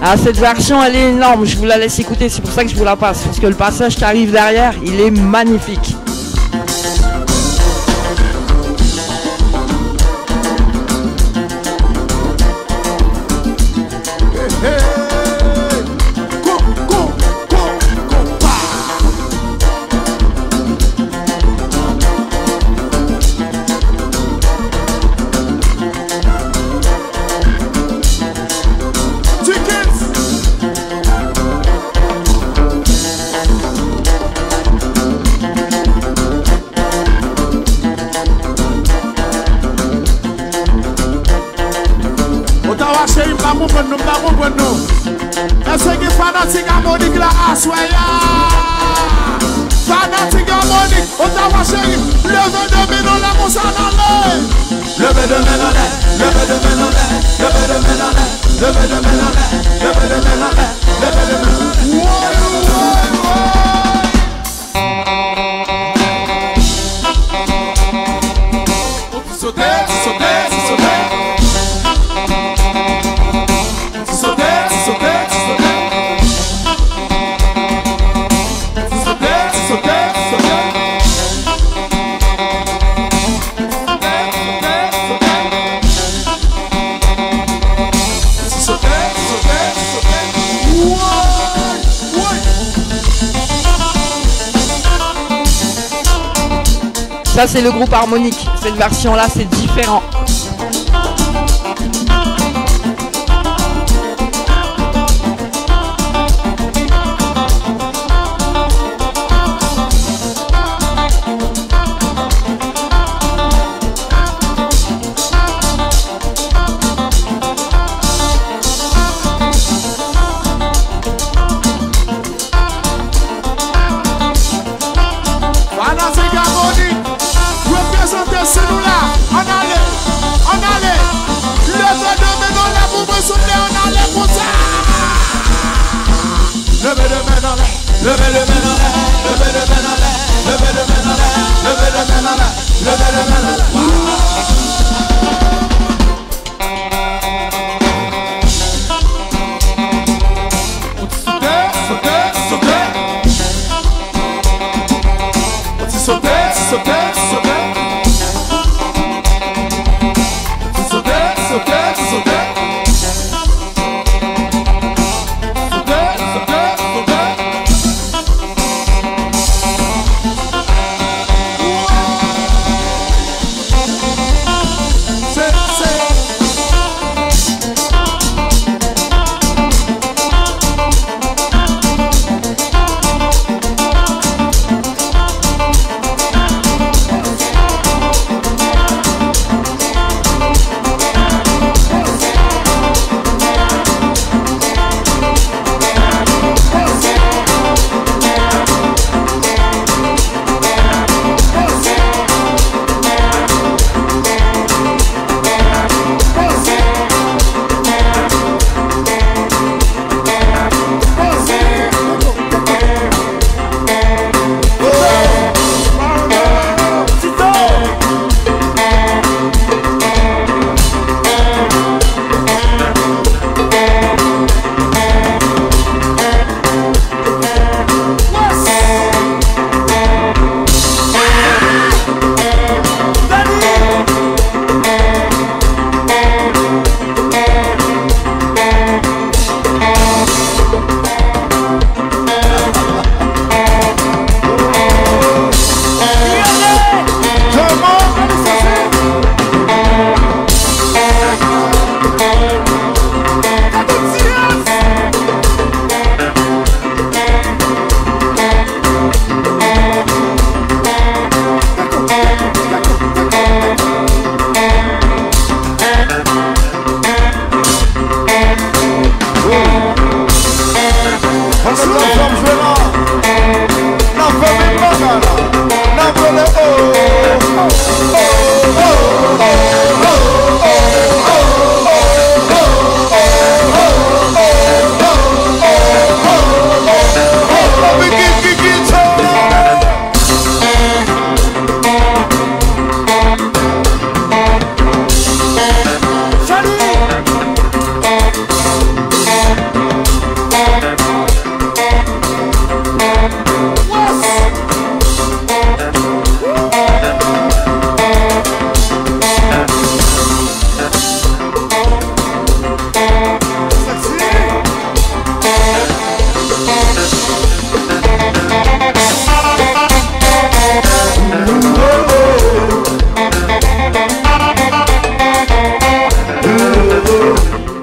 Ah, cette version elle est énorme, je vous la laisse écouter, c'est pour ça que je vous la passe, parce que le passage qui arrive derrière, il est magnifique. qui fanatique harmonique là, assoya. Fanatique harmonique, on t'a va chéri. Levez de main dans la mousse en l'air. Levez de main dans l'air, levez de main dans l'air, levez de main dans l'air, levez de main dans l'air, levez de main dans l'air, levez de main dans l'air. Sauter, sauter, sauter. Sauter, sauter, sauter. Sauter, sauter, sauter. Ça c'est le groupe harmonique. Cette version là c'est différent.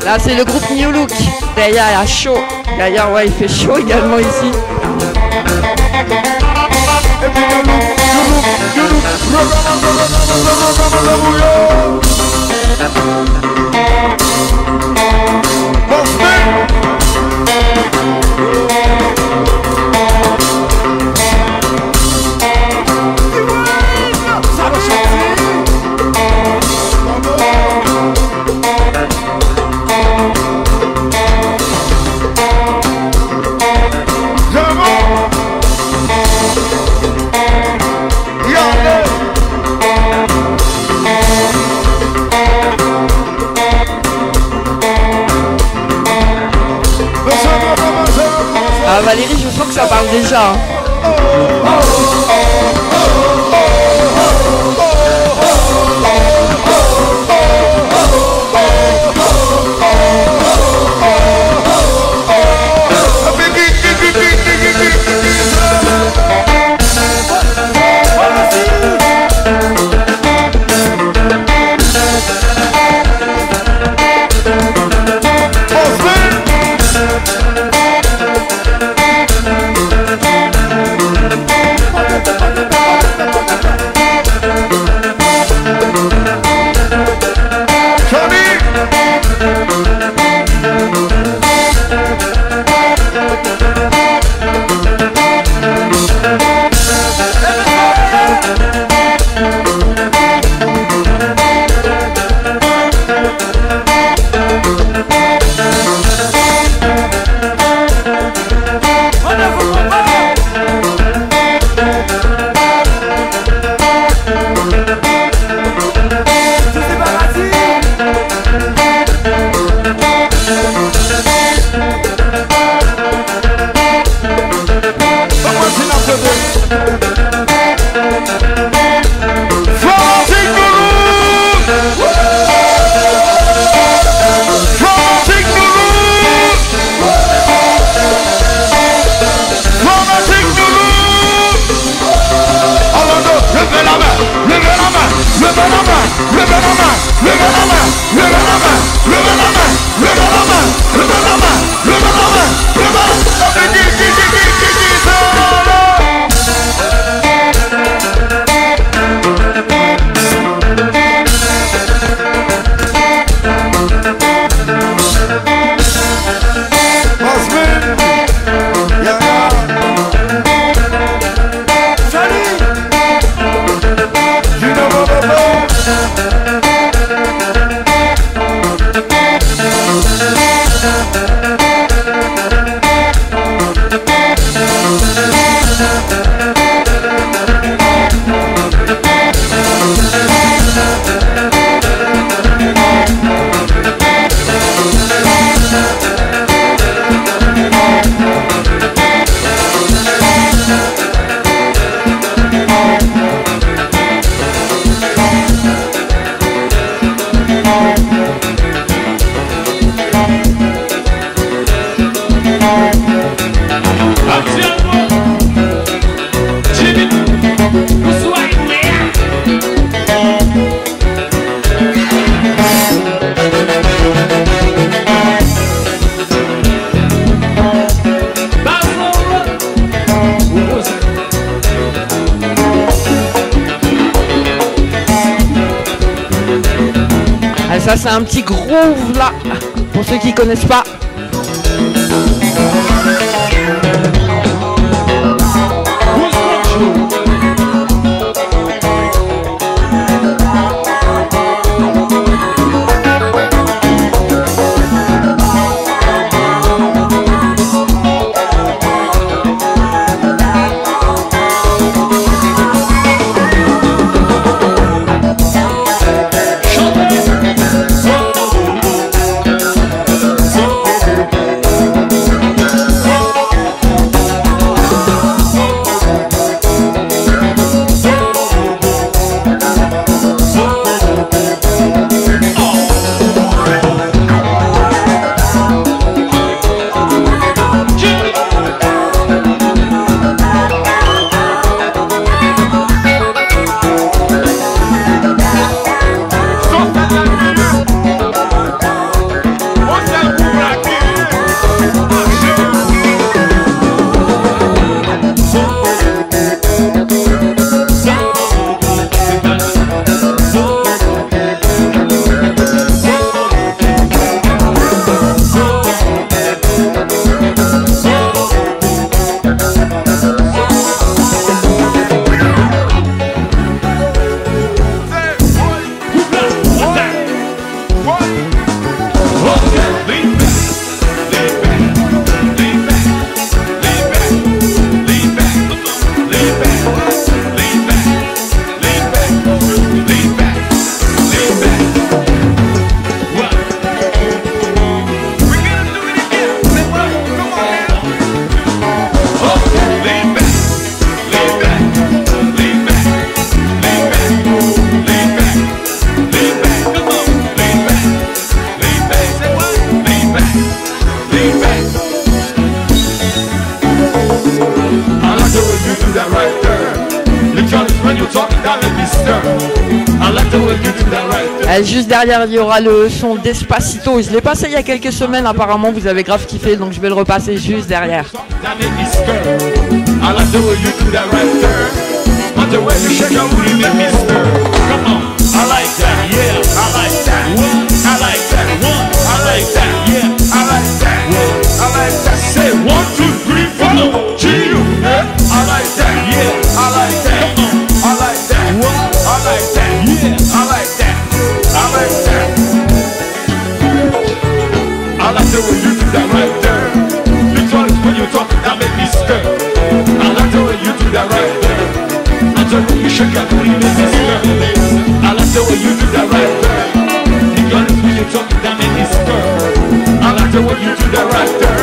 Là c'est le groupe New Look. Derrière il y a chaud. Derrière ouais il fait chaud également ici. Ah Valérie, je sens que ça parle déjà. Hein. Ça c'est un petit groove là, pour ceux qui connaissent pas. So Juste derrière, il y aura le son Despacito. Je l'ai passé il y a quelques semaines, apparemment vous avez grave kiffé, donc je vais le repasser juste derrière. Say 1, 2, 3, 4. G, you. I like that. Yeah, I like that. I like that. I like that. Yeah, I like that. I like that. I like the way you do that right there. Because when you talk, that make me stir. I like the way you do that right there. I like the way you shake that booty, make me stir. I like the way you do that right there. Because when you talk, that make me stir. I like the way you do that right there.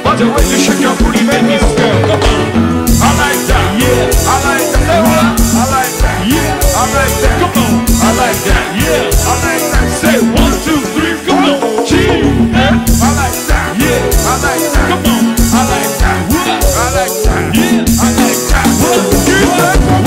But the way you shake your booty make me stir. Come on. I like that. Yeah. I like that. Say what? I like that. Yeah. I like that. Come on. I like that. Yeah. I like that. Say 1, 2, 3. Come on. G. I like that. Yeah. I like that. Come on. I like that. I like that. Yeah. I like that. You like that?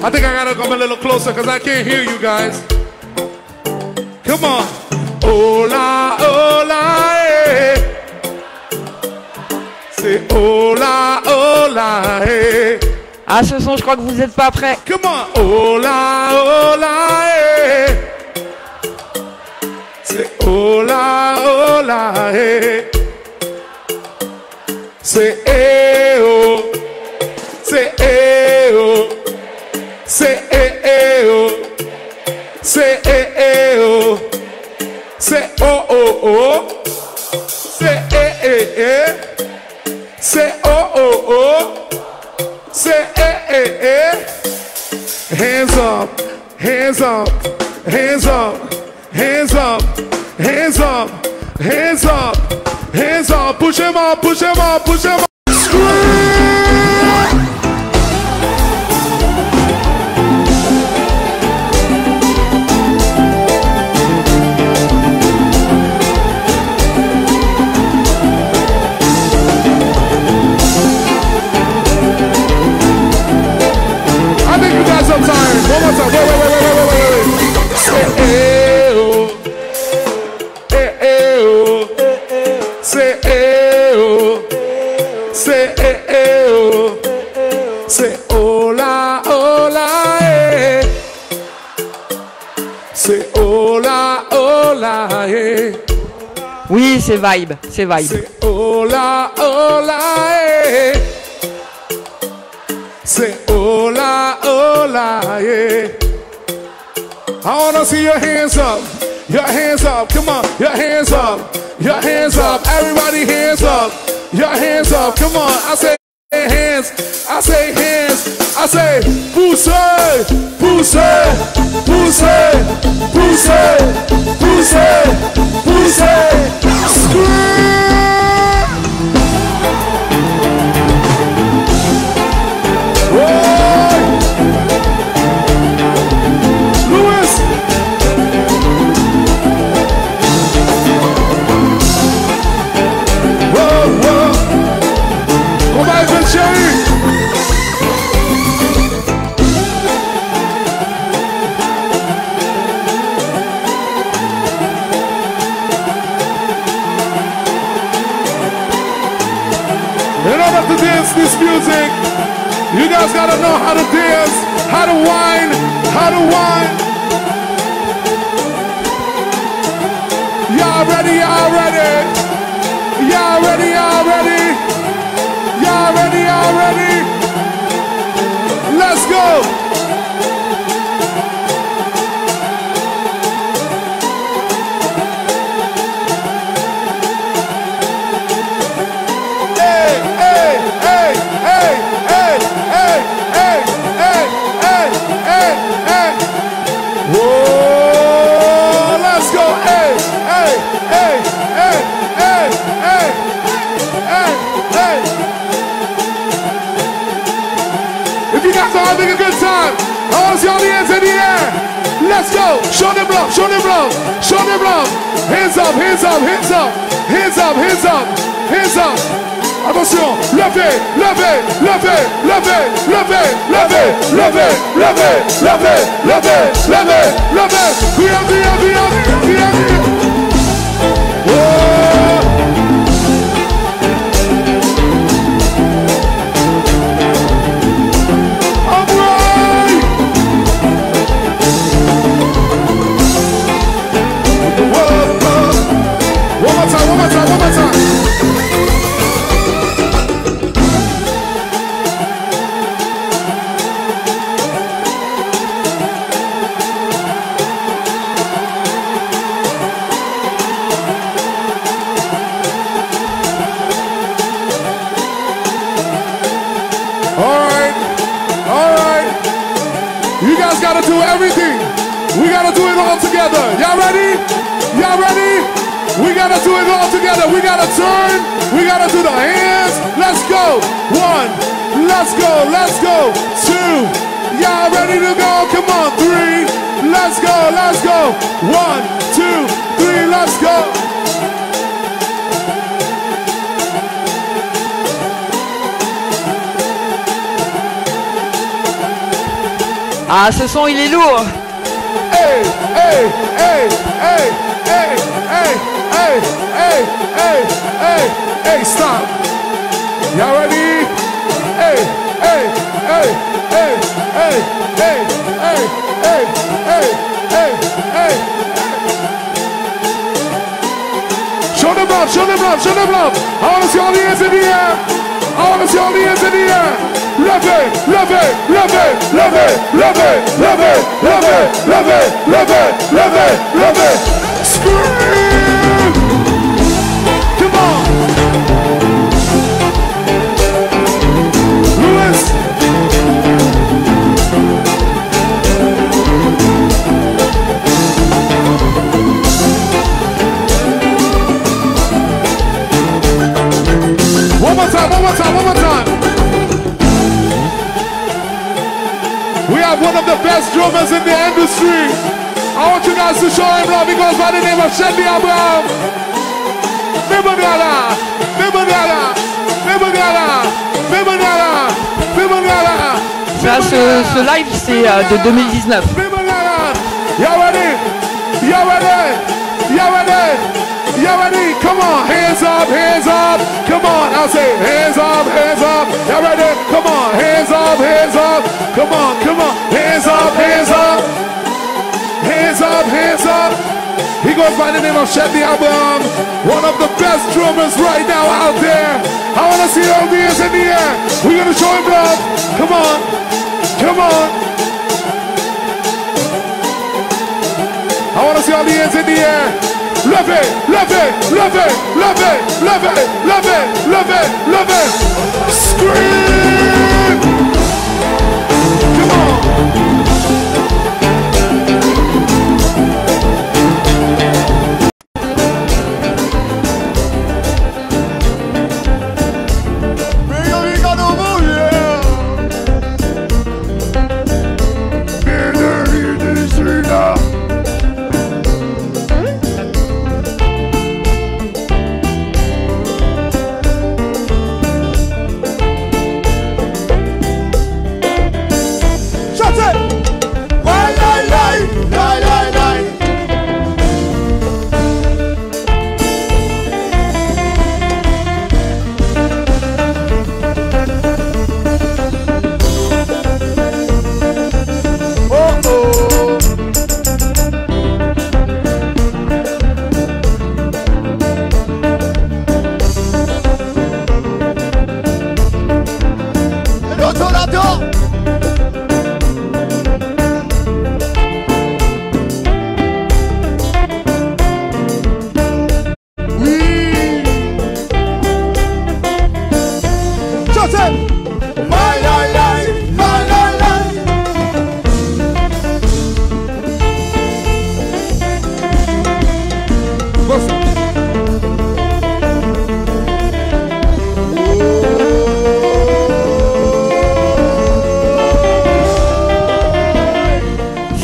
I think I gotta come a little closer because I can't hear you guys. Come on. Hola, hola, eh. C'est hola, hola, eh. Ah, ce son, je crois que vous n'êtes pas prêts. Come on. Hola, hola, eh. C'est hola, hola, eh. C'est eh, oh. C'est eh, oh. C'est eh, eh, oh. C'est eh, eh, oh. C'est oh, oh, oh. C'est eh, eh, eh. C'est oh, oh, oh. C'est eh, eh, eh. Hands up, hands up, hands up, hands up, hands up, hands up, hands up. Push him up, push him up, push him up. Scream! I'm tired. One more time. Wait. Say eh oh. Eh eh oh. Say eh oh. Say eh eh oh. Say hola hola eh. Say hola hola eh. Oui, c'est vibe, c'est vibe. Say hola hola eh. Say hola, hola, yeah. I wanna see your hands up, come on, your hands up, everybody hands up. Your hands up, come on. I say hands, I say hands, I say poussez, poussez, poussez, poussez, poussez, poussez, scream. Whoa. Louis. Whoa, whoa. On va être chéri. In order to dance this music, you guys gotta know how to dance, how to whine, how to whine. Y'all ready, y'all ready? Y'all ready, y'all ready? Y'all ready, y'all ready? Let's go! Hey, hey, hey, hey, hey, hey, hey, hey, hey, hey, hey. Whoa, let's go! Hey, hey, hey, hey, hey, hey, hey, hey. If you guys are having a good time, I want to see all the hands in the air. Let's go. Show them love, show them love, show them love. Hands up, hands up, hands up, hands up, hands up, hands up. Attention, levez, levez, levez, levez, levez, levez, levez, levez, levez, levez, levez, levez. Viens, viens, viens, viens, viens. One more time, one more time, one more time. You guys gotta do everything. We gotta do it all together. Y'all ready? Y'all ready? We gotta do it all together. We gotta turn. We gotta do the hands. Let's go. One. Let's go. Let's go. Two. Y'all ready to go? Come on. Three. Let's go. Let's go. 1, 2, 3. Let's go. Ah, ce son, il est lourd. Hey, hey, hey, hey, hey, hey, hey, hey, hey, hey, hey, stop. Y'all ready? Hey, hey, hey, hey, hey, hey, hey, hey, hey, hey, hey. Show them love, show them love, show them love. I want to see all the hands in the air. I want to see all the hands in the air. Levez, levez, levez, levez, levez, levez, levez, levez, levez, levez, levez. Scream! Come on! Louis! One more time, one more time, one more time. We have one of the best drummers in the industry. I want you guys to show him love. He goes by the name of Shelby Abraham. Bibagala, Bibagala, Bibagala, Bibagala, Bibagala. Ça, ce live, c'est de 2019. Bibagala. Y'all ready? Y'all ready? Y'all ready? Y'all ready? Come on, hands up, hands up. Come on, I'll say hands up, hands up. Y'all ready? Come on, hands up, hands up. Come on, come on, hands up, hands up. Hands up, hands up. He goes by the name of Shelby Abraham, one of the best drummers right now out there. I want to see all the hands in the air. We're going to show him love. Come on, come on. I want to see all the hands in the air. levez, levez, levez, levez, levez, levez, levez, levez. Scream! Come on.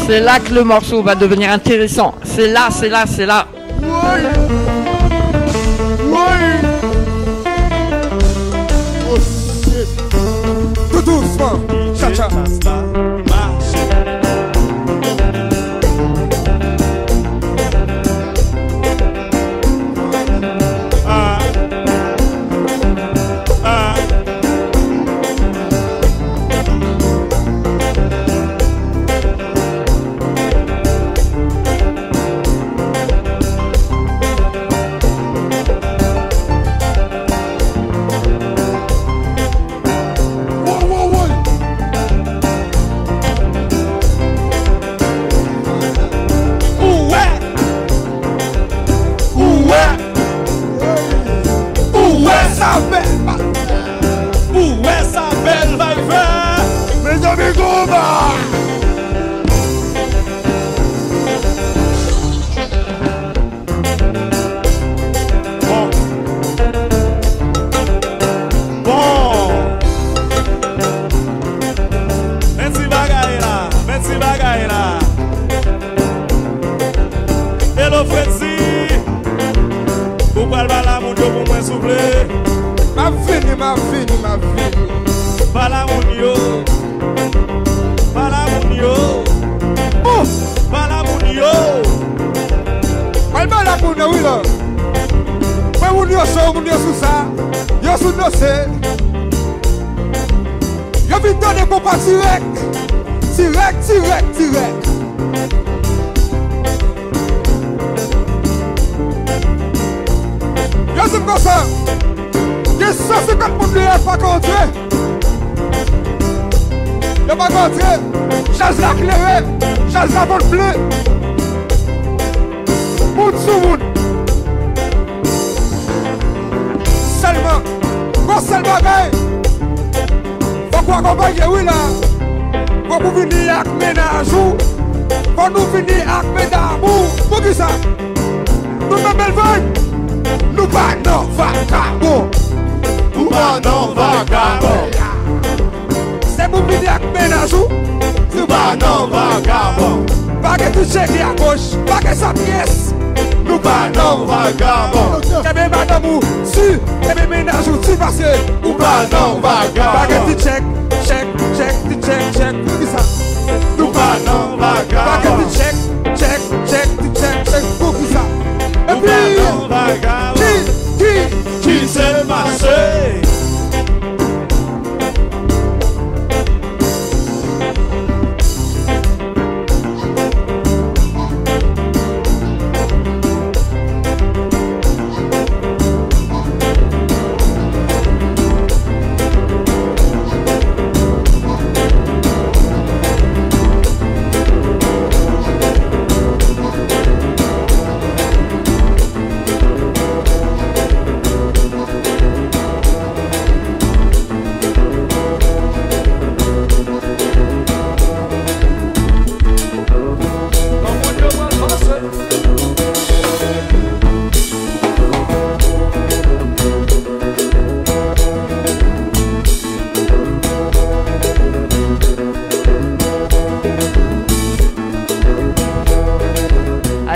C'est là que le morceau va devenir intéressant. C'est là, c'est là, c'est là. Oui. Oui. Oh shit. Tout doucement. Cha-cha.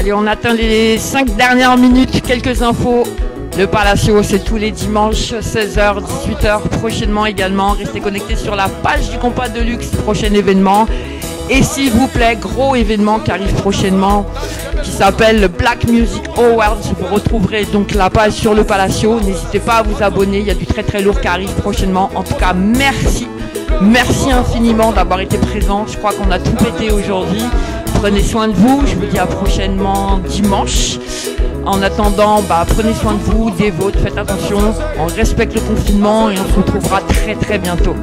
Allez, on atteint les 5 dernières minutes, quelques infos. Le Palacio, c'est tous les dimanches, 16h, 18h, prochainement également. Restez connectés sur la page du Compas de Luxe, prochain événement. Et s'il vous plaît, gros événement qui arrive prochainement, qui s'appelle le Black Music Awards. Vous retrouverez donc la page sur le Palacio. N'hésitez pas à vous abonner, il y a du très très lourd qui arrive prochainement. En tout cas, merci. Merci infiniment d'avoir été présent. Je crois qu'on a tout pété aujourd'hui. Prenez soin de vous. Je vous dis à prochainement dimanche. En attendant, prenez soin de vous, des vôtres, faites attention. On respecte le confinement et on se retrouvera très très bientôt.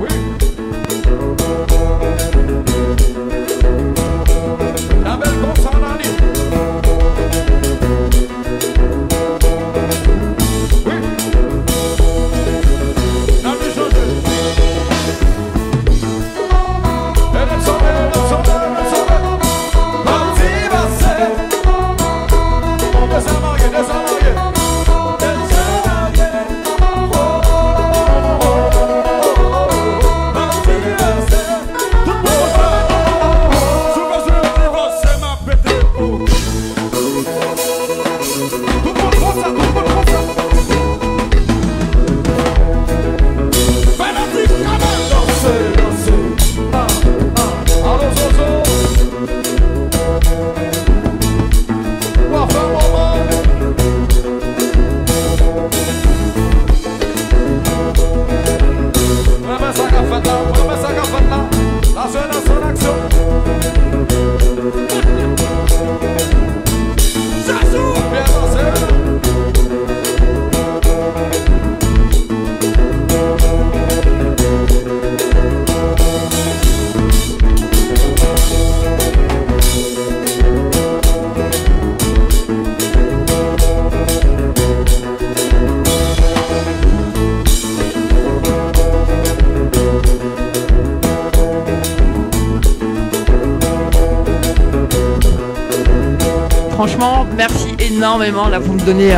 Franchement, merci énormément. Là, vous me donnez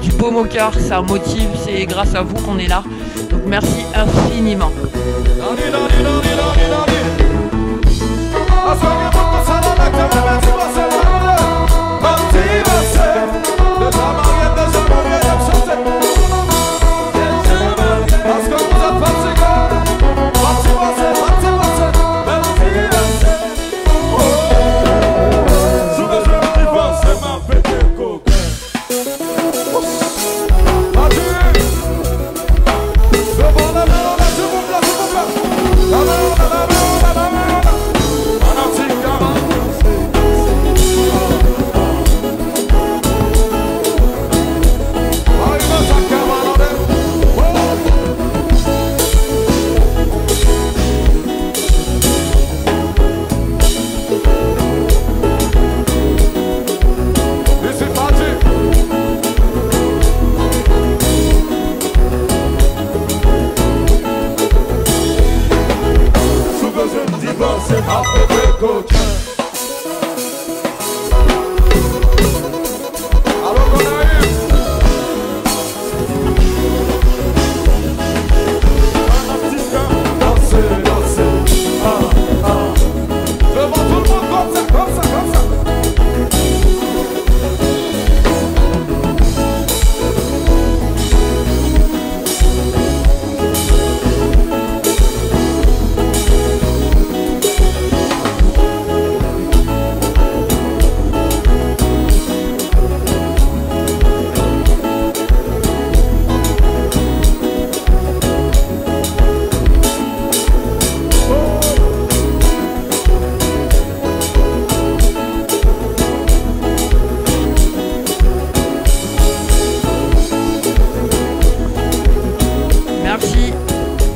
du baume au cœur, ça motive. C'est grâce à vous qu'on est là. Donc, merci infiniment.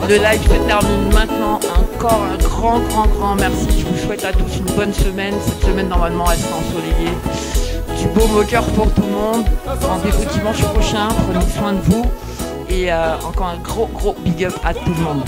Le live se termine maintenant. Encore un grand merci. Je vous souhaite à tous une bonne semaine. Cette semaine, normalement, elle sera ensoleillée. Du baume au cœur pour tout le monde. Rendez-vous dimanche prochain. Prenez soin de vous. Et encore un gros big up à tout le monde.